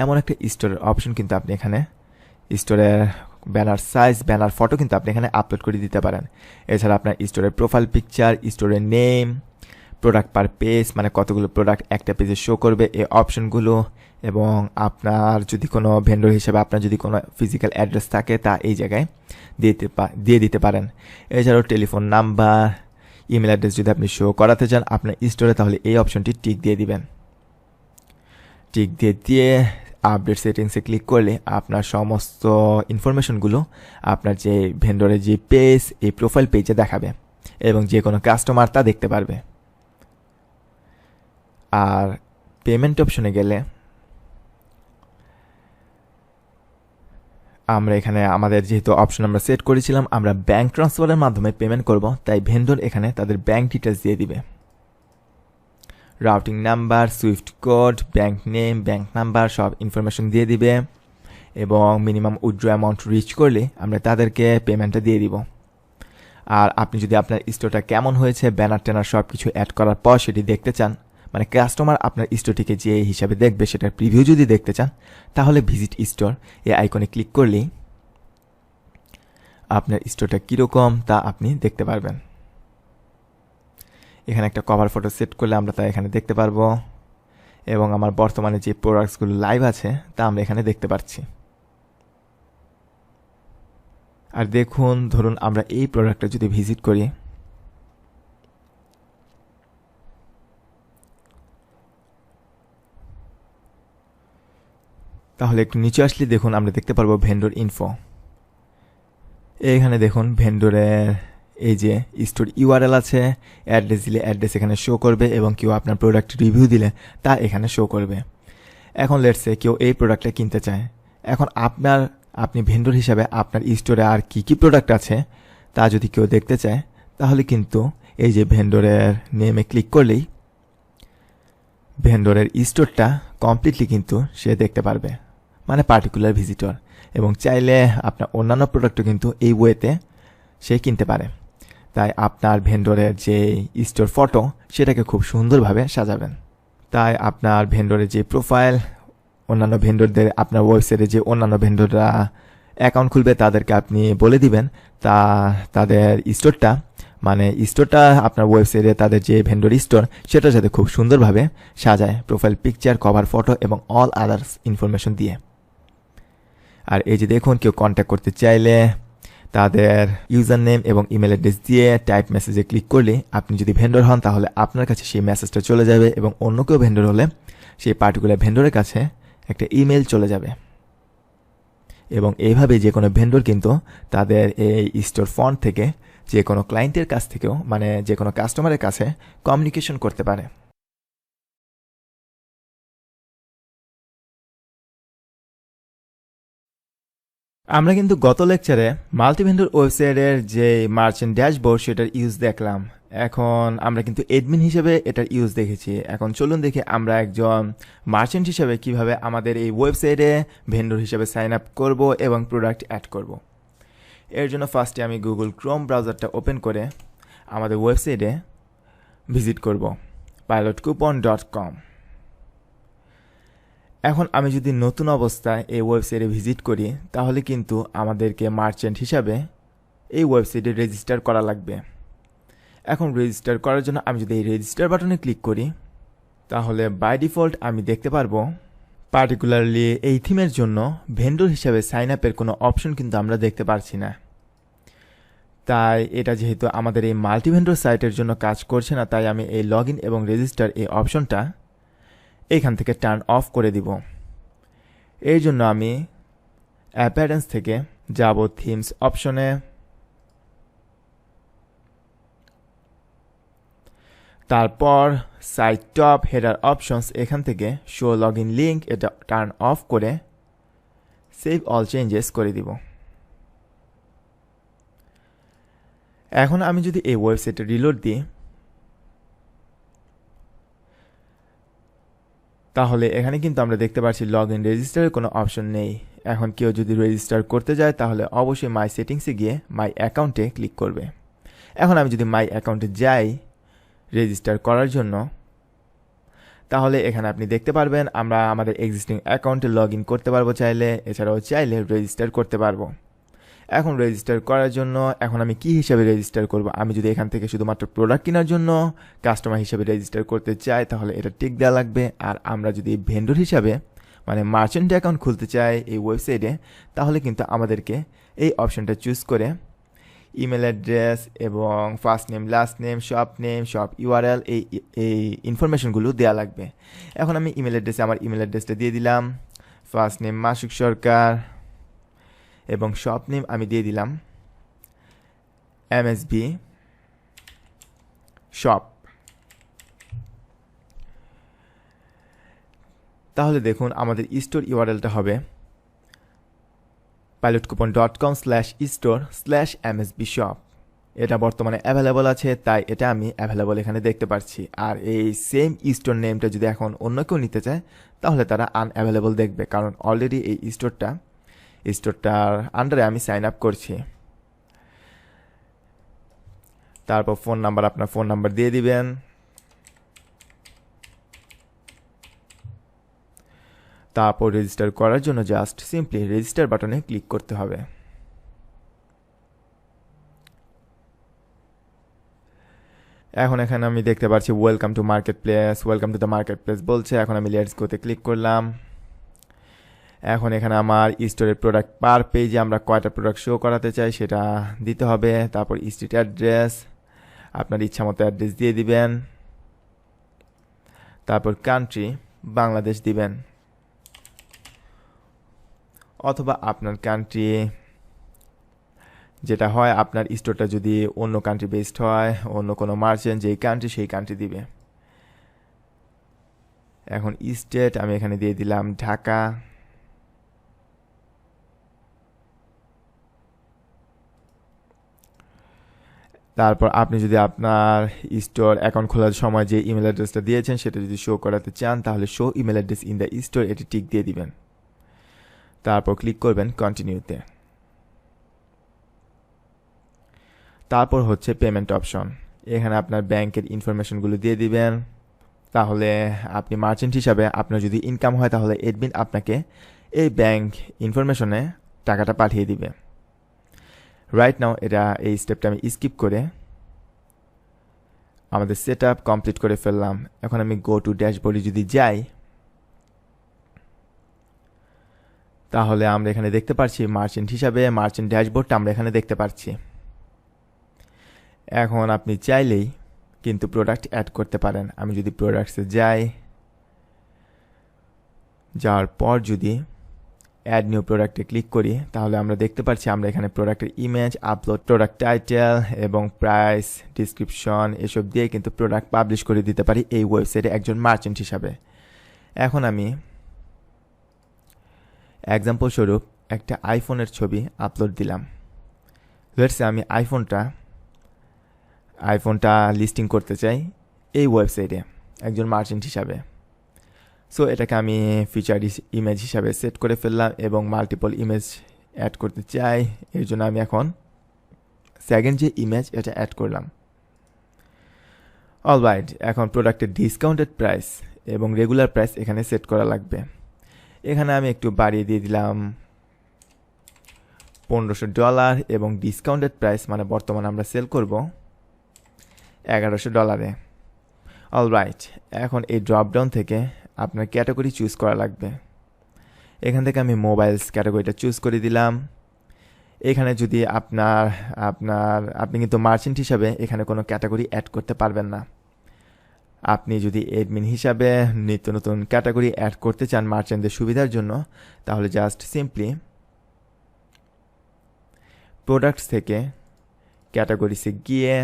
এমন একটা স্টোরের অপশন কিন্তু আপনি এখানে স্টোরের ব্যানার সাইজ, ব্যানার ফটো কিন্তু আপনি এখানে আপলোড করে দিতে পারেন। এছাড়া আপনার স্টোরের প্রোফাইল পিকচার, স্টোরের নেম, প্রোডাক্ট পার পেজ মানে কতগুলো প্রোডাক্ট একটা পেজে শো করবে এই অপশনগুলো, এবং আপনার যদি কোনো ভেন্ডর হিসেবে আপনার যদি কোনো ফিজিক্যাল অ্যাড্রেস থাকে তা এই জায়গায় দিয়ে দিতে পারেন। এছাড়াও টেলিফোন নাম্বার, ইমেল অ্যাড্রেস যদি আপনি শো করাতে চান আপনার স্টোরে, তাহলে এই অপশনটি টিক দিয়ে দিবেন। টিক দিয়ে আপডেট সেটিংসে ক্লিক করলে আপনার সমস্ত ইনফরমেশনগুলো আপনার যে ভেন্ডরের যে পেজ, এই প্রোফাইল পেজে দেখাবে, এবং যে কোনো কাস্টমার তা দেখতে পারবে। আর পেমেন্ট অপশনে গেলে আমরা এখানে আমাদের যেহেতু অপশন আমরা সেট করেছিলাম আমরা ব্যাঙ্ক ট্রান্সফারের মাধ্যমে পেমেন্ট করব, তাই ভেন্ডর এখানে তাদের ব্যাঙ্ক ডিটেলস দিয়ে দিবে। Routing number, Swift code, bank name, bank number সব ইনফরমেশন দিয়ে দিবে। এবং মিনিমাম উইথড্র অ্যামাউন্ট রিচ করলে আমরা তাদেরকে পেমেন্টটা দিয়ে দিব। আর আপনি যদি আপনার স্টোরটা কেমন হয়েছে ব্যানার ট্যানার সব কিছু অ্যাড করার পর সেটি দেখতে চান, মানে কাস্টমার আপনার স্টোরটিকে যে হিসাবে দেখবে সেটার প্রিভিউ যদি দেখতে চান, তাহলে ভিজিট স্টোর এই আইকনে ক্লিক করলেই আপনার স্টোরটা কীরকম তা আপনি দেখতে পারবেন। এখানে একটা কভার ফটো সেট করলে আমরা তা এখানে দেখতে পারবো এবং আমার বর্তমানে যে প্রোডাক্টসগুলো লাইভ আছে তা আমরা এখানে দেখতে পাচ্ছি। আর দেখুন, ধরুন আমরা এই প্রোডাক্টটা যদি ভিজিট করি, তাহলে একটু নিচে আসলে দেখুন আমরা দেখতে পারবো ভেন্ডর ইনফো। এখানে দেখুন ভেন্ডরের এই যে স্টোর ইউআরএল আছে, অ্যাড্রেস দিলে অ্যাড্রেস এখানে শো করবে এবং কেউ আপনার প্রোডাক্ট রিভিউ দিলে তা এখানে শো করবে। এখন লেটসে কেউ এই প্রোডাক্টটা কিনতে চায়, এখন আপনি ভেন্ডর হিসাবে আপনার স্টোরে আর কি প্রোডাক্ট আছে তা যদি কেউ দেখতে চায়, তাহলে কিন্তু এই যে ভেন্ডরের নেমে ক্লিক করলেই ভেন্ডরের স্টোরটা কমপ্লিটলি কিন্তু সে দেখতে পারবে, মানে পার্টিকুলার ভিজিটর, এবং চাইলে আপনার অন্যান্য প্রোডাক্টও কিন্তু এই ওয়েতে সে কিনতে পারে। তাই আপনার ভেন্ডরের যে স্টোর ফটো সেটাকে খুব সুন্দরভাবে সাজাবেন। তাই আপনার ভেন্ডরের যে প্রোফাইল, অন্যান্য ভেন্ডরদের আপনার ওয়েবসাইটে যে অন্যান্য ভেন্ডররা অ্যাকাউন্ট খুলবে তাদেরকে আপনি বলে দিবেন তাদের স্টোরটা আপনার ওয়েবসাইটে তাদের যে ভেন্ডর স্টোর সেটা যাতে খুব সুন্দরভাবে সাজায়, প্রোফাইল পিকচার, কভার ফটো এবং অল আদার্স ইনফরমেশন দিয়ে। আর এই যে দেখুন, কেউ কন্ট্যাক্ট করতে চাইলে তাদের ইউজার নেম এবং ইমেল অ্যাড্রেস দিয়ে টাইপ মেসেজে ক্লিক করলে আপনি যদি ভেন্ডর হন তাহলে আপনার কাছে সেই মেসেজটা চলে যাবে এবং অন্য কেউ ভেন্ডর হলে সেই পার্টিকুলার ভেন্ডরের কাছে একটা ইমেল চলে যাবে। এবং এইভাবে যে কোনো ভেন্ডর কিন্তু তাদের এই স্টোর ফন্ট থেকে যে কোনো ক্লায়েন্টের কাছ থেকেও, মানে যে কোনো কাস্টমারের কাছে কমিউনিকেশন করতে পারে। আমরা কিন্তু গত লেকচারে মাল্টিভেন্ডর ওয়েবসাইটের যে মার্চেন্ট ড্যাশবোর্ড সেটার ইউজ দেখলাম। এখন আমরা কিন্তু এডমিন হিসেবে এটার ইউজ দেখেছি। এখন চলুন দেখি আমরা একজন মার্চেন্ট হিসেবে কিভাবে আমাদের এই ওয়েবসাইটে ভেন্ডর হিসেবে সাইন আপ করব এবং প্রোডাক্ট অ্যাড করব। এর জন্য ফার্স্টে আমি গুগল ক্রোম ব্রাউজারটা ওপেন করে আমাদের ওয়েবসাইটে ভিজিট করব pilotcoupon.com। এখন আমি যদি নতুন অবস্থায় এই ওয়েবসাইটে ভিজিট করি তাহলে কিন্তু আমাদেরকে মার্চেন্ট হিসাবে এই ওয়েবসাইটে রেজিস্টার করা লাগবে। এখন রেজিস্টার করার জন্য আমি যদি এই রেজিস্টার বাটনে ক্লিক করি তাহলে বাই ডিফল্ট আমি দেখতে পারবো পার্টিকুলারলি এই থিমের জন্য ভেন্ডর হিসাবে সাইন আপের কোনো অপশন কিন্তু আমরা দেখতে পারছি না। তাই এটা যেহেতু আমাদের এই মাল্টিভেন্ডর সাইটের জন্য কাজ করছে না, তাই আমি এই লগ ইন এবং রেজিস্টার এই অপশনটা এখান থেকে টার্ন অফ করে দিব। এর জন্য আমি অ্যাপিয়ারেন্স থেকে যাব থিমস অপশনে, তারপর সাইট টপ হেডার অপশনস, এখান থেকে শো লগ ইন লিঙ্ক এটা টার্ন অফ করে সেভ অল চেঞ্জেস করে দিব। এখন আমি যদি এই ওয়েবসাইটে রিলোড দিই তাহলে এখানে কিন্তু আমরা দেখতে পাচ্ছি লগ ইন রেজিস্টারের কোনো অপশন নেই। এখন কেউ যদি রেজিস্টার করতে যায় তাহলে অবশ্যই মাই সেটিংসে গিয়ে মাই অ্যাকাউন্টে ক্লিক করবে। এখন আমি যদি মাই অ্যাকাউন্টে যাই রেজিস্টার করার জন্য, তাহলে এখানে আপনি দেখতে পারবেন আমরা আমাদের এক্সিস্টিং অ্যাকাউন্টে লগ ইন করতে পারবো চাইলে, এছাড়াও চাইলে রেজিস্টার করতে পারবো। এখন রেজিস্টার করার জন্য এখন আমি কি হিসাবে রেজিস্টার করব? আমি যদি এখান থেকে শুধুমাত্র প্রোডাক্ট কেনার জন্য কাস্টমার হিসাবে রেজিস্টার করতে চাই তাহলে এটা টিক দেওয়া লাগবে। আর আমরা যদি ভেন্ডর হিসাবে মানে মার্চেন্ট অ্যাকাউন্ট খুলতে চাই এই ওয়েবসাইটে তাহলে কিন্তু আমাদেরকে এই অপশনটা চুজ করে ইমেল অ্যাড্রেস এবং first name, last name, shop URL এই ইনফরমেশনগুলো দেওয়া লাগবে। এখন আমি ইমেল অ্যাড্রেসে আমার ইমেল অ্যাড্রেসটা দিয়ে দিলাম, ফার্স্ট নেম মাসুক সরকার এবং শপ নেম আমি দিয়ে দিলাম MSB শপ। তাহলে দেখুন আমাদের স্টোর ইউআরএলটা হবে pilotcoupon.com/store/MSB-shop। এটা বর্তমানে অ্যাভেলেবল আছে, তাই এটা আমি অ্যাভেলেবল এখানে দেখতে পাচ্ছি। আর এই সেম স্টোর নেমটা যদি এখন অন্য কেউ নিতে চায় তাহলে তারা আনঅ্যাভেলেবল দেখবে, কারণ অলরেডি এই স্টোরটা স্টোরটার আন্ডারে আমি সাইন আপ করছি। তারপর ফোন নাম্বার, আপনার ফোন নাম্বার দিয়ে দিবেন। তারপর রেজিস্টার করার জন্য জাস্ট সিম্পলি রেজিস্টার বাটনে ক্লিক করতে হবে। এখন এখানে আমি দেখতে পাচ্ছি welcome to market place, welcome to the market place বলছে। এখন আমি লেটস গোতে ক্লিক করলাম। এখন এখানে আমার স্টোরের প্রোডাক্ট পার পেজে আমরা কয়টা প্রোডাক্ট শো করাতে চাই সেটা দিতে হবে। তারপর স্ট্রিট অ্যাড্রেস, আপনার ইচ্ছা মতো অ্যাড্রেস দিয়ে দিবেন। তারপর কান্ট্রি বাংলাদেশ দিবেন, অথবা আপনার কান্ট্রি যেটা হয়, আপনার স্টোরটা যদি অন্য কান্ট্রি বেসড হয়, অন্য কোনো মার্চেন্ট যেই কান্ট্রি সেই কান্ট্রি দিবে। এখন স্টেট আমি এখানে দিয়ে দিলাম ঢাকা। তারপর আপনি যদি আপনার স্টোর অ্যাকাউন্ট খোলার সময় যে ইমেল অ্যাড্রেসটা দিয়েছেন সেটা যদি শো করাতে চান তাহলে show email address in the store এটি টিক দিয়ে দিবেন। তারপর ক্লিক করবেন কন্টিনিউতে। তারপর হচ্ছে পেমেন্ট অপশন। এখানে আপনার ব্যাংকের ইনফরমেশনগুলো দিয়ে দিবেন। তাহলে আপনি মার্চেন্ট হিসাবে আপনার যদি ইনকাম হয় তাহলে এডমিন আপনাকে এই ব্যাংক ইনফরমেশনে টাকাটা পাঠিয়ে দিবে। রাইট নাও এই স্টেপটা আমি স্কিপ করে আমাদের সেট আপ কমপ্লিট করে ফেললাম। এখন আমি গো টু ড্যাশবোর্ডে যদি যাই তাহলে আমরা এখানে দেখতে পাচ্ছি মার্চেন্ট হিসাবে মার্চেন্ট ড্যাশবোর্ডটা আমরা এখানে দেখতে পাচ্ছি। এখন আপনি চাইলেই কিন্তু প্রোডাক্ট অ্যাড করতে পারেন। আমি যদি প্রোডাক্টসে যাই, যাওয়ার পর যদি অ্যাড নিউ প্রোডাক্টে ক্লিক করি তাহলে আমরা দেখতে পাচ্ছি আমরা এখানে প্রোডাক্টের ইমেজ, আপলোড, প্রোডাক্ট টাইটেল এবং প্রাইস, ডিসক্রিপশন এসব দিয়ে কিন্তু প্রোডাক্ট পাবলিশ করে দিতে পারি এই ওয়েবসাইটে একজন মার্চেন্ট হিসাবে। এখন আমি এক্সাম্পল স্বরূপ একটা আইফোনের ছবি আপলোড দিলাম। লেটস সে আমি আইফোনটা লিস্টিং করতে চাই এই ওয়েবসাইটে একজন মার্চেন্ট হিসাবে। সো এটাকে আমি ফিচার ইমেজ হিসাবে সেট করে ফেললাম এবং মাল্টিপল ইমেজ অ্যাড করতে চাই। এর জন্য আমি এখন সেকেন্ড যে ইমেজ এটা অ্যাড করলাম। অলরাইট, এখন প্রোডাক্টের ডিসকাউন্টেড প্রাইস এবং রেগুলার প্রাইস এখানে সেট করা লাগবে। এখানে আমি একটু বাড়িয়ে দিয়ে দিলাম $1500 এবং ডিসকাউন্টেড প্রাইস মানে বর্তমানে আমরা সেল করব $1100। অলরাইট, এখন এই ড্রপডাউন থেকে আপনার ক্যাটাগরি চুজ করা লাগবে। এখান থেকে আমি মোবাইলস ক্যাটাগরিটা চুজ করে দিলাম। এখানে যদি আপনি কিন্তু মার্চেন্ট হিসাবে এখানে কোনো ক্যাটাগরি অ্যাড করতে পারবেন না। আপনি যদি এডমিন হিসাবে নিত্য নতুন ক্যাটাগরি অ্যাড করতে চান মার্চেন্টদের সুবিধার জন্য তাহলে জাস্ট সিম্পলি প্রোডাক্টস থেকে ক্যাটাগরিসে গিয়ে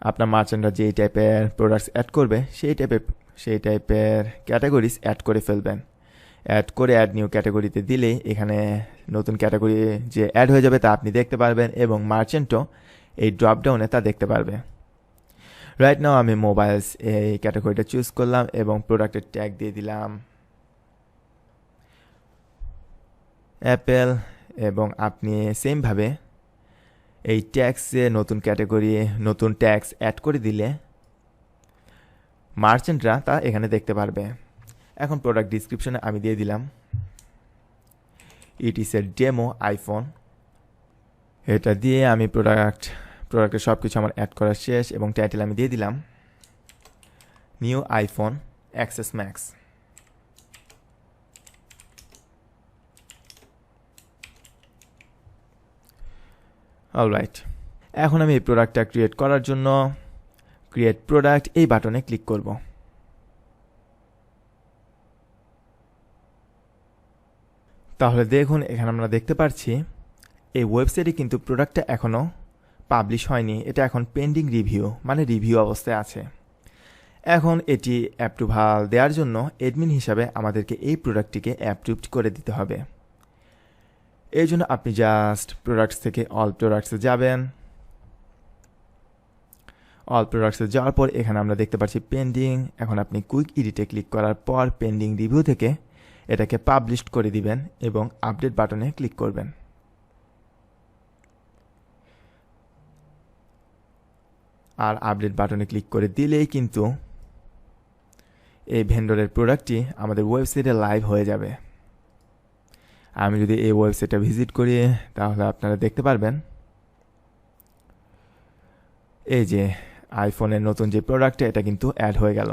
আপনার মার্চেন্টরা যেই টাইপের প্রোডাক্টস অ্যাড করবে সেই টাইপের ক্যাটাগরিজ অ্যাড করে ফেলবেন। অ্যাড করে অ্যাড নিউ ক্যাটাগরিতে দিলেই এখানে নতুন ক্যাটাগরি যে অ্যাড হয়ে যাবে তা আপনি দেখতে পারবেন এবং মার্চেন্টও এই ড্রপডাউনে তা দেখতে পারবে। রাইট নাও আমি মোবাইলস এই ক্যাটাগরিটা চুজ করলাম এবং প্রোডাক্টের ট্যাগ দিয়ে দিলাম অ্যাপেল এবং আপনি সেমভাবে এই ট্যাক্সে নতুন ক্যাটাগরি নতুন ট্যাক্স অ্যাড করে দিলে মার্চেন্টরা তা এখানে দেখতে পারবে। এখন প্রোডাক্ট ডিসক্রিপশনে আমি দিয়ে দিলাম it is a demo iPhone. এটা দিয়ে আমি প্রোডাক্টের সব কিছু আমার অ্যাড করা শেষ এবং টাইটেল আমি দিয়ে দিলাম new iPhone XS max. Alright, এখন আমি এই প্রোডাক্টটা ক্রিয়েট করার জন্য ক্রিয়েট প্রোডাক্ট এই বাটনে ক্লিক করব। তাহলে দেখুন এখানে আমরা দেখতে পাচ্ছি এই ওয়েবসাইটে কিন্তু প্রোডাক্টটা এখনও পাবলিশ হয়নি, এটা এখন পেন্ডিং রিভিউ মানে রিভিউ অবস্থায় আছে। এখন এটি অ্যাপ্রুভাল দেওয়ার জন্য এডমিন হিসাবে আমাদেরকে এই প্রোডাক্টটিকে অ্যাপ্রুভড করে দিতে হবে। এই জন্য আপনি জাস্ট প্রোডাক্টস থেকে অল প্রোডাক্টসে যাবেন। অল প্রোডাক্টসে যাওয়ার পর এখানে আমরা দেখতে পাচ্ছি পেন্ডিং। এখন আপনি কুইক এডিটে ক্লিক করার পর পেন্ডিং রিভিউ থেকে এটাকে পাবলিশ করে দিবেন এবং আপডেট বাটনে ক্লিক করবেন। আর আপডেট বাটনে ক্লিক করে দিলেই কিন্তু এই ভেন্ডরের প্রোডাক্টটি আমাদের ওয়েবসাইটে লাইভ হয়ে যাবে। আমি যদি এই ওয়েবসাইটটা ভিজিট করি তাহলে আপনারা দেখতে পারবেন এই যে আইফোনের নতুন যে প্রোডাক্টটা এটা কিন্তু অ্যাড হয়ে গেল।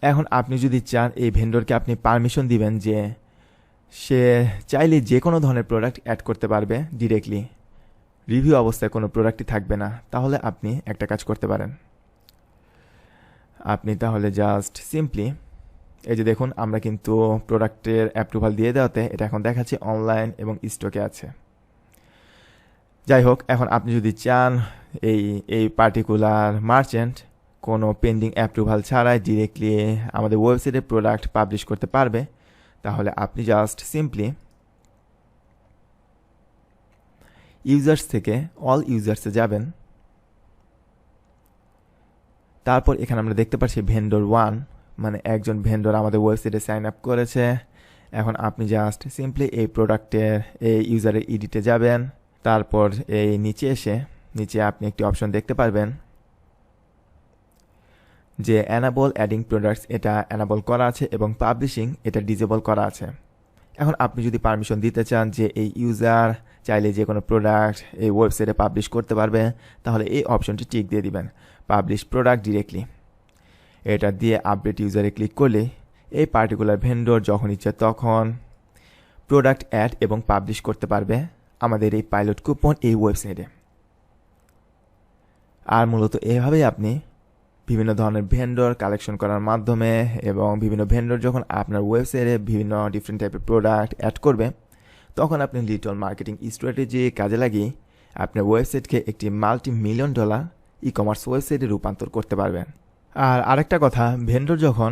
এখন আপনি যদি চান এই ভেন্ডরকে আপনি পারমিশন দিবেন যে সে চাইলে যে কোনো ধরনের প্রোডাক্ট অ্যাড করতে পারবে ডিরেক্টলি, রিভিউ অবস্থায় কোনো প্রোডাক্টই থাকবে না, তাহলে আপনি একটা কাজ করতে পারেন। আপনি তাহলে জাস্ট সিম্পলি এই যে দেখুন আমরা কিন্তু প্রোডাক্টের অ্যাপ্রুভাল দিয়ে দেওয়াতে এটা এখন দেখাচ্ছে অনলাইন এবং স্টকে আছে। যাই হোক, এখন আপনি যদি চান এই পার্টিকুলার মার্চেন্ট কোনো পেন্ডিং অ্যাপ্রুভাল ছাড়াই ডিরেক্টলি আমাদের ওয়েবসাইটে প্রোডাক্ট পাবলিশ করতে পারবে, তাহলে আপনি জাস্ট সিম্পলি ইউজার্স থেকে অল ইউজার্সে যাবেন। তারপর এখানে আমরা দেখতে পাচ্ছি ভেন্ডর 1, মানে একজন ভেন্ডর আমাদের ওয়েবসাইটে সাইন আপ করেছে। এখন আপনি জাস্ট সিম্পলি এই প্রোডাক্টের এই ইউজারের ইডিটে যাবেন। তারপর এই নিচে এসে নিচে আপনি একটি অপশন দেখতে পারবেন যে অ্যানাবল অ্যাডিং প্রোডাক্টস, এটা অ্যানাবল করা আছে এবং পাবলিশিং এটা ডিজেবল করা আছে। এখন আপনি যদি পারমিশন দিতে চান যে এই ইউজার চাইলে যে কোনো প্রোডাক্ট এই ওয়েবসাইটে পাবলিশ করতে পারবে, তাহলে এই অপশনটি টিক দিয়ে দিবেন, পাবলিশ প্রোডাক্ট ডিরেক্টলি। এটা দিয়ে আপডেট ইউজারে ক্লিক করলে এই পার্টিকুলার ভেন্ডর যখন ইচ্ছে তখন প্রোডাক্ট অ্যাড এবং পাবলিশ করতে পারবে আমাদের এই পাইলট কুপন এই ওয়েবসাইটে। আর মূলত এভাবেই আপনি বিভিন্ন ধরনের ভেন্ডর কালেকশন করার মাধ্যমে এবং বিভিন্ন ভেন্ডর যখন আপনার ওয়েবসাইটে বিভিন্ন ডিফারেন্ট টাইপের প্রোডাক্ট অ্যাড করবে, তখন আপনি লিটল মার্কেটিং স্ট্র্যাটেজি কাজে লাগিয়ে আপনার ওয়েবসাইটকে একটি $multi-million ই কমার্স ওয়েবসাইটে রূপান্তর করতে পারবেন। আর আরেকটা কথা, ভেন্ডর যখন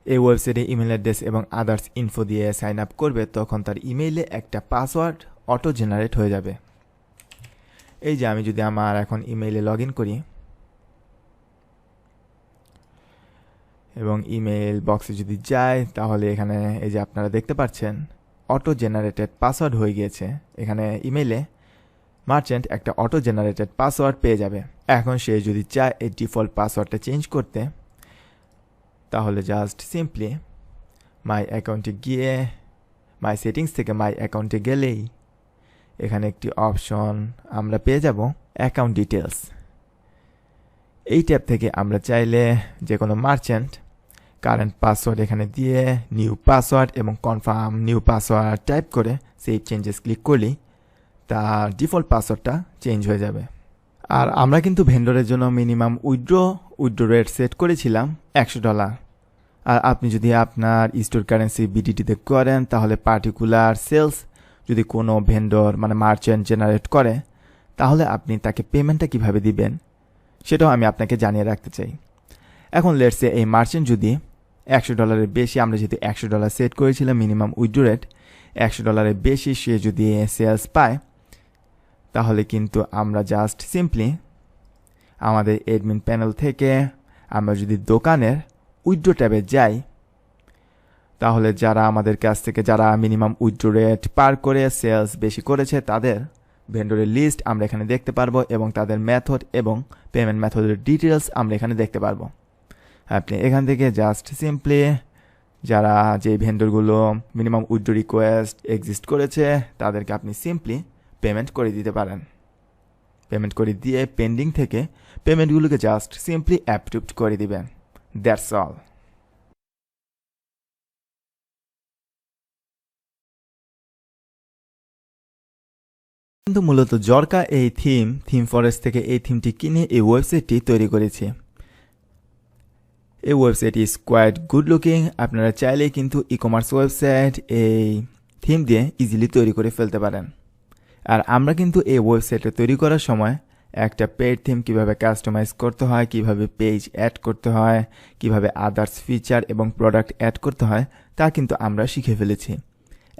এই ওয়েবসাইটে ইমেল অ্যাড্রেস এবং আদার্স ইনফো দিয়ে সাইন আপ করবে, তখন তার ইমেইলে একটা পাসওয়ার্ড অটো জেনারেট হয়ে যাবে। এই যে আমি যদি আমার এখন ইমেইলে লগ ইন করি এবং ইমেইল বক্সে যদি যাই, তাহলে এখানে এই যে আপনারা দেখতে পাচ্ছেন অটো জেনারেটেড পাসওয়ার্ড হয়ে গিয়েছে। এখানে ইমেইলে মার্চেন্ট একটা অটো জেনারেটেড পাসওয়ার্ড পেয়ে যাবে। এখন সে যদি চায় এই ডিফল্ট পাসওয়ার্ডটা চেঞ্জ করতে, তাহলে জাস্ট সিম্পলি মাই অ্যাকাউন্টে গিয়ে মাই সেটিংস থেকে মাই অ্যাকাউন্টে গেলেই এখানে একটি অপশন আমরা পেয়ে যাব অ্যাকাউন্ট ডিটেলস। এই ট্যাব থেকে আমরা চাইলে যে কোনো মার্চেন্ট কারেন্ট পাসওয়ার্ড এখানে দিয়ে নিউ পাসওয়ার্ড এবং কনফার্ম নিউ পাসওয়ার্ড টাইপ করে সেভ চেঞ্জেস ক্লিক করলেই তার ডিফল্ট পাসওয়ার্ডটা চেঞ্জ হয়ে যাবে। আর আমরা কিন্তু ভেন্ডরের জন্য মিনিমাম উইথড্র রেট সেট করেছিলাম $100। আর আপনি যদি আপনার স্টোর কারেন্সি বিডিটিতে করেন, তাহলে পার্টিকুলার সেলস যদি কোনো ভেন্ডর মানে মার্চেন্ট জেনারেট করে, তাহলে আপনি তাকে পেমেন্টটা কিভাবে দিবেন সেটাও আমি আপনাকে জানিয়ে রাখতে চাই। এখন লেটসে এই মার্চেন্ট যদি $100 বেশি, আমরা যেহেতু $100 সেট করেছিলাম মিনিমাম উইথড্র রেট, $100 বেশি সে যদি সেলস পায়, তাহলে কিন্তু আমরা জাস্ট সিম্পলি আমাদের অ্যাডমিন প্যানেল থেকে আমরা যদি দোকানের উইথড্র ট্যাবে যাই, তাহলে যারা আমাদের কাছ থেকে যারা মিনিমাম উইথড্র রেট পার করে সেলস বেশি করেছে তাদের ভেন্ডরের লিস্ট আমরা এখানে দেখতে পারবো এবং তাদের মেথড এবং পেমেন্ট মেথডের ডিটেলস আমরা এখানে দেখতে পারবো। আপনি এখান থেকে জাস্ট সিম্পলি যারা যে ভেন্ডরগুলো মিনিমাম উইথড্র রিকোয়েস্ট এক্সিস্ট করেছে তাদেরকে আপনি সিম্পলি পেমেন্ট করে দিতে পারেন। পেমেন্ট করে দিয়ে পেন্ডিং থেকে পেমেন্টগুলোকে জাস্ট সিম্পলি অ্যাপ্রুভড করে দিবেন। That's all. কিন্তু মূলত জরকা এই থিম ফরেস্ট থেকে এই থিমটি কিনে এই ওয়েবসাইটটি তৈরি করেছে। এই website is quite good looking. আপনারা চাইলেই কিন্তু ই কমার্স ওয়েবসাইট এই থিম দিয়ে ইজিলি তৈরি করে ফেলতে পারেন। আর আমরা কিন্তু এই ওয়েবসাইটটা তৈরি করার সময় একটা পেইড থিম কিভাবে কাস্টমাইজ করতে হয়, কিভাবে পেজ অ্যাড করতে হয়, কিভাবে আদার্স ফিচার এবং প্রোডাক্ট অ্যাড করতে হয় তা কিন্তু আমরা শিখে ফেলেছি।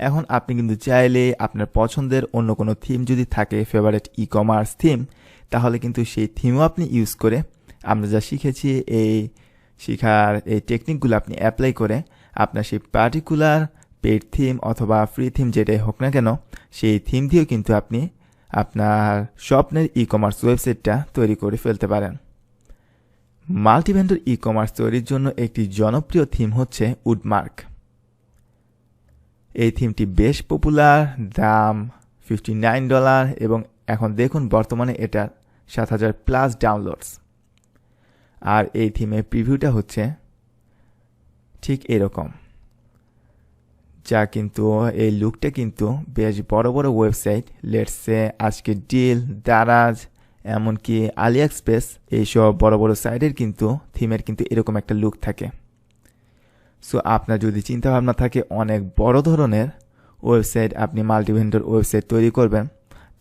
এখন আপনি কিন্তু চাইলে আপনার পছন্দের অন্য কোনো থিম যদি থাকে, ফেভারিট ই কমার্স থিম, তাহলে কিন্তু সেই থিমও আপনি ইউজ করে আমরা যা শিখেছি এই শেখার এই টেকনিকগুলো আপনি অ্যাপ্লাই করে আপনার সেই পার্টিকুলার পেড থিম অথবা ফ্রি থিম যেটাই হোক না কেন সেই থিম দিয়েও কিন্তু আপনি আপনার স্বপ্নের ই কমার্স ওয়েবসাইটটা তৈরি করে ফেলতে পারেন। মাল্টিভেন্ডর ই কমার্স তৈরির জন্য একটি জনপ্রিয় থিম হচ্ছে উডমার্ক। এই থিমটি বেশ পপুলার, দাম $59 এবং এখন দেখুন বর্তমানে এটা 7,000+ ডাউনলোডস। আর এই থিমের প্রিভিউটা হচ্ছে ঠিক এরকম, যা কিন্তু এই লুকটা কিন্তু বেশ বড় বড় ওয়েবসাইট, লেটসে আজকে ডিল, দারাজ, এমনকি আলিএক্সপ্রেস এইসব বড় বড় সাইটের কিন্তু থিমের কিন্তু এরকম একটা লুক থাকে। সো আপনার যদি চিন্তাভাবনা থাকে অনেক বড় ধরনের ওয়েবসাইট আপনি মাল্টিভেন্ডর ওয়েবসাইট তৈরি করবেন,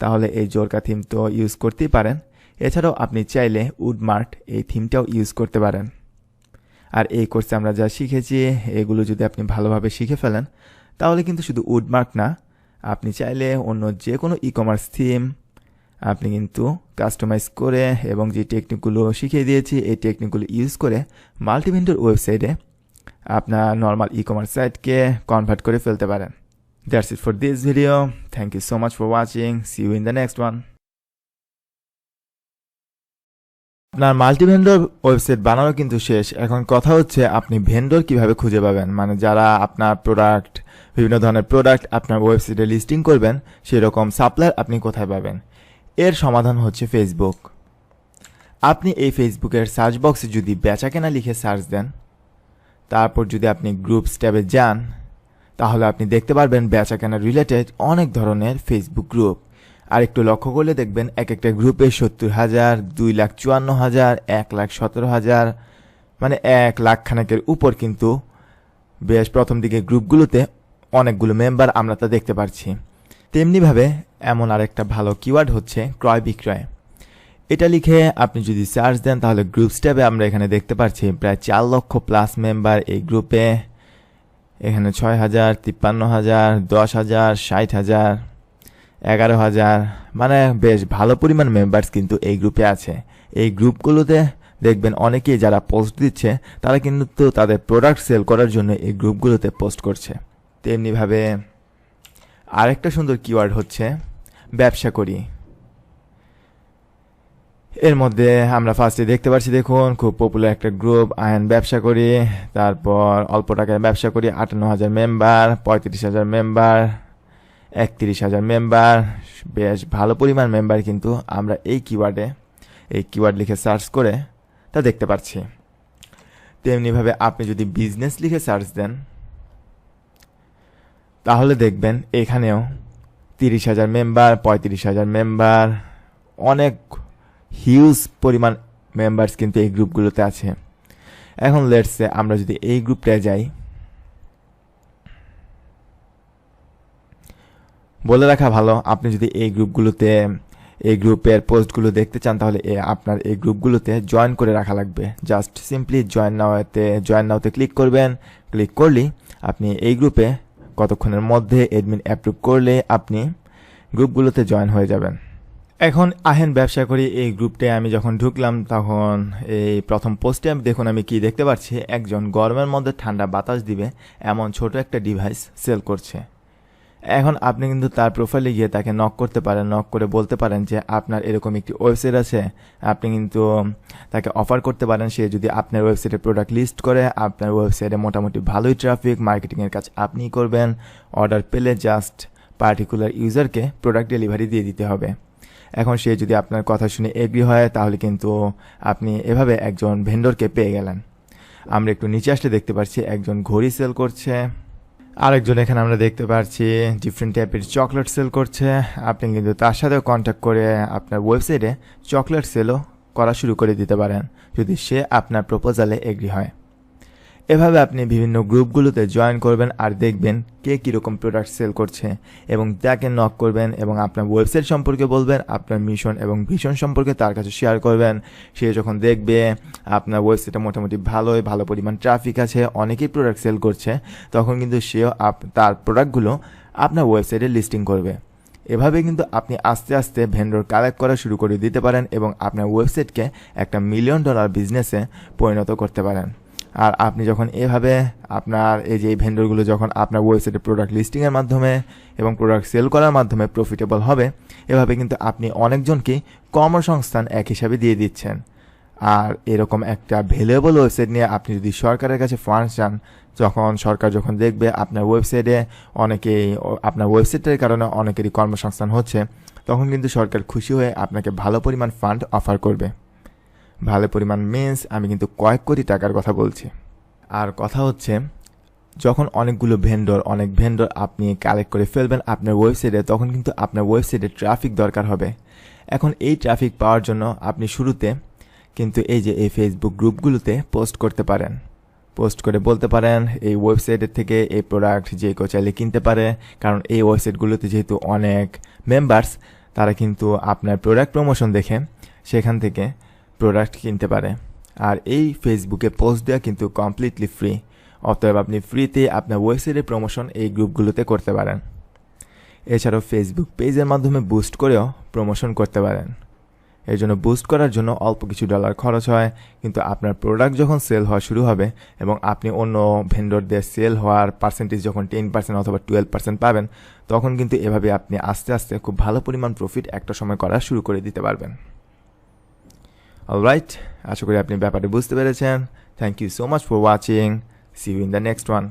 তাহলে এই জোরকা থিম তো ইউজ করতেই পারেন। এছাড়াও আপনি চাইলে উডমার্ক এই থিমটাও ইউজ করতে পারেন। আর এই কোর্সে আমরা যা শিখেছি এগুলো যদি আপনি ভালোভাবে শিখে ফেলেন তাহলে কিন্তু শুধু উডমার্ক না, আপনি চাইলে অন্য যে কোনো ই কমার্স থিম আপনি কিন্তু কাস্টমাইজ করে এবং যে টেকনিকগুলো শিখিয়ে দিয়েছি এই টেকনিকগুলো ইউজ করে মাল্টিভেন্ডর ওয়েবসাইটে আপনার নর্মাল ই কমার্স সাইটকে কনভার্ট করে ফেলতে পারেন। That's it for this video. Thank you so much for watching. See you in the next one. আপনার মাল্টিভেন্ডর ওয়েবসাইট বানানো কিন্তু শেষ, এখন কথা হচ্ছে আপনি ভেন্ডর কিভাবে খুঁজে পাবেন, মানে যারা আপনার প্রোডাক্ট, বিভিন্ন ধরনের প্রোডাক্ট আপনার ওয়েবসাইটে লিস্টিং করবেন সেরকম সাপ্লায়ার আপনি কোথায় পাবেন। এর সমাধান হচ্ছে ফেসবুক। আপনি এই ফেসবুকের সার্চ বক্সে যদি বেচাকেনা লিখে সার্চ দেন, তারপর যদি আপনি গ্রুপস ট্যাবে যান তাহলে আপনি দেখতে পারবেন বেচাকেনা রিলেটেড অনেক ধরনের ফেসবুক গ্রুপ। আর একটু লক্ষ্য করলে দেখবেন এক একটা গ্রুপে 70,000, 2,54,000, 1,17,000, মানে 1 লাখ খানেকের উপর কিন্তু বেশ প্রথম দিকে গ্রুপগুলোতে অনেকগুলো মেম্বার আমরা তা দেখতে পাচ্ছি। তেমনিভাবে এমন আরেকটা ভালো কিওয়ার্ড হচ্ছে ক্রয় বিক্রয়। এটা লিখে আপনি যদি সার্চ দেন তাহলে গ্রুপস ট্যাবে আমরা এখানে দেখতে পাচ্ছি প্রায় 4 লক্ষ প্লাস মেম্বার এই গ্রুপে। এখানে 6,000, 53,000, 10,000, 60,000, 11,000, মানে বেশ ভালো পরিমাণ মেম্বার্স কিন্তু এই গ্রুপে আছে। এই গ্রুপগুলোতে দেখবেন অনেকেই যারা পোস্ট দিচ্ছে তারা কিন্তু তাদের প্রোডাক্ট সেল করার জন্য এই গ্রুপগুলোতে পোস্ট করছে। তেমনিভাবে আরেকটা সুন্দর কিওয়ার্ড হচ্ছে ব্যবসা করি। এর মধ্যে আমরা ফার্স্টে দেখতে পাচ্ছি, দেখুন খুব পপুলার একটা গ্রুপ আয়ন ব্যবসা করি, তারপর অল্প টাকায় ব্যবসা করি, 58,000 মেম্বার, 35,000 মেম্বার, 31,000 মেম্বার, বেশ ভালো পরিমাণ মেম্বার কিন্তু আমরা এই কিওয়ার্ড লিখে সার্চ করে তা দেখতে পাচ্ছি। তেমনিভাবে আপনি যদি বিজনেস লিখে সার্চ দেন তাহলে দেখবেন এখানেও 30,000 মেম্বার, 35,000 মেম্বার, অনেক হিউজ পরিমাণ মেম্বার্স কিন্তু এই গ্রুপগুলোতে আছে। এখন লেটসে আমরা যদি এই গ্রুপটায় যাই, বলে রাখা ভালো আপনি যদি এই গ্রুপের পোস্টগুলো দেখতে চান তাহলে আপনার এই গ্রুপগুলোতে জয়েন করে রাখা লাগবে। জাস্ট সিম্পলি জয়েন নাওতে ক্লিক করবেন। ক্লিক করলেই আপনি এই গ্রুপে কতক্ষণের মধ্যে অ্যাডমিন অ্যাপ্রুভ করলে আপনি গ্রুপগুলোতে জয়েন হয়ে যাবেন। এখন আহেন ব্যবসা করি এই গ্রুপটায় আমি যখন ঢুকলাম তখন এই প্রথম পোস্টে দেখুন আমি কি দেখতে পাচ্ছি, একজন গরমের মধ্যে ঠান্ডা বাতাস দিবে এমন ছোট একটা ডিভাইস সেল করছে। এখন আপনি কিন্তু তার প্রোফাইলে গিয়ে তাকে নক করতে পারেন, নক করে বলতে পারেন যে আপনার এরকম একটি ওয়েবসাইট আছে। আপনি কিন্তু তাকে অফার করতে পারেন, সে যদি আপনার ওয়েবসাইটে প্রোডাক্ট লিস্ট করে আপনার ওয়েবসাইটে মোটামুটি ভালোই ট্রাফিক, মার্কেটিংয়ের কাজ আপনিই করবেন। অর্ডার পেলে জাস্ট পার্টিকুলার ইউজারকে প্রোডাক্ট ডেলিভারি দিয়ে দিতে হবে। এখন সে যদি আপনার কথা শুনে এগ্রি হয় তাহলে কিন্তু আপনি এভাবে একজন ভেন্ডরকে পেয়ে গেলেন। আমরা একটু নিচে আসলে দেখতে পাচ্ছি একজন ঘড়ি সেল করছে, আরেকজন এখানে আমরা দেখতে পাচ্ছি ডিফারেন্ট টাইপের চকলেট সেল করছে। আপনি কিন্তু তার সাথেও কন্ট্যাক্ট করে আপনার ওয়েবসাইটে চকলেট সেলও করা শুরু করে দিতে পারেন যদি সে আপনার প্রপোজালে এগ্রি হয়। এভাবে আপনি বিভিন্ন গ্রুপগুলোতে জয়েন করবেন আর দেখবেন কে কীরকম প্রোডাক্ট সেল করছে এবং তাকে নক করবেন এবং আপনার ওয়েবসাইট সম্পর্কে বলবেন, আপনার মিশন এবং ভিশন সম্পর্কে তার কাছে শেয়ার করবেন। সে যখন দেখবে আপনার ওয়েবসাইটে মোটামুটি ভালো পরিমাণ ট্রাফিক আছে, অনেকেই প্রোডাক্ট সেল করছে, তখন কিন্তু সেও তার প্রোডাক্টগুলো আপনার ওয়েবসাইটে লিস্টিং করবে। এভাবে কিন্তু আপনি আস্তে আস্তে ভেন্ডর কালেক্ট করা শুরু করে দিতে পারেন এবং আপনার ওয়েবসাইটকে একটা $1 মিলিয়ন বিজনেসে পরিণত করতে পারেন। আর আপনি যখন এভাবে আপনার এই যে ভেন্ডরগুলো যখন আপনার ওয়েবসাইটে প্রোডাক্ট লিস্টিংয়ের মাধ্যমে এবং প্রোডাক্ট সেল করার মাধ্যমে প্রফিটেবল হবে, এভাবে কিন্তু আপনি অনেকজনকে কর্মসংস্থান এক হিসাবে দিয়ে দিচ্ছেন। আর এরকম একটা ভ্যালুয়েবল ওয়েবসাইট নিয়ে আপনি যদি সরকারের কাছে ফান্ডস চান, সরকার যখন দেখবে আপনার ওয়েবসাইটে আপনার ওয়েবসাইটের কারণে অনেকেরই কর্মসংস্থান হচ্ছে, তখন কিন্তু সরকার খুশি হয়ে আপনাকে ভালো পরিমাণ ফান্ড অফার করবে। ভালো পরিমাণ মিন্স আমি কিন্তু কয়েক কোটি টাকার কথা বলছি। আর কথা হচ্ছে, যখন অনেক ভেন্ডর আপনি কালেক্ট করে ফেলবেন আপনার ওয়েবসাইটে, তখন কিন্তু আপনার ওয়েবসাইটে ট্রাফিক দরকার হবে। এখন এই ট্রাফিক পাওয়ার জন্য আপনি শুরুতে কিন্তু এই ফেসবুক গ্রুপগুলোতে পোস্ট করতে পারেন। পোস্ট করে বলতে পারেন এই ওয়েবসাইটের থেকে এই প্রোডাক্ট যে কেউ চাইলে কিনতে পারে, কারণ এই ওয়েবসাইটগুলোতে যেহেতু অনেক মেম্বার্স, তারা কিন্তু আপনার প্রোডাক্ট প্রমোশন দেখে সেখান থেকে প্রোডাক্ট কিনতে পারে। আর এই ফেসবুকে পোস্ট দেওয়া কিন্তু কমপ্লিটলি ফ্রি, অতএব আপনি ফ্রিতে আপনার ওয়েবসাইটের প্রমোশন এই গ্রুপগুলোতে করতে পারেন। এছাড়াও ফেসবুক পেজের মাধ্যমে বুস্ট করেও প্রমোশন করতে পারেন। এর জন্য বুস্ট করার জন্য অল্প কিছু ডলার খরচ হয়, কিন্তু আপনার প্রোডাক্ট যখন সেল হওয়া শুরু হবে এবং আপনি অন্য ভেন্ডরদের সেল হওয়ার পার্সেন্টেজ যখন 10% অথবা 12% পাবেন, তখন কিন্তু এভাবে আপনি আস্তে আস্তে খুব ভালো পরিমাণ প্রফিট একটা সময় করা শুরু করে দিতে পারবেন। অলরাইট, আশা করি আপনি ব্যাপারটা বুঝতে পেরেছেন। Thank you so much for watching. See you in the next one.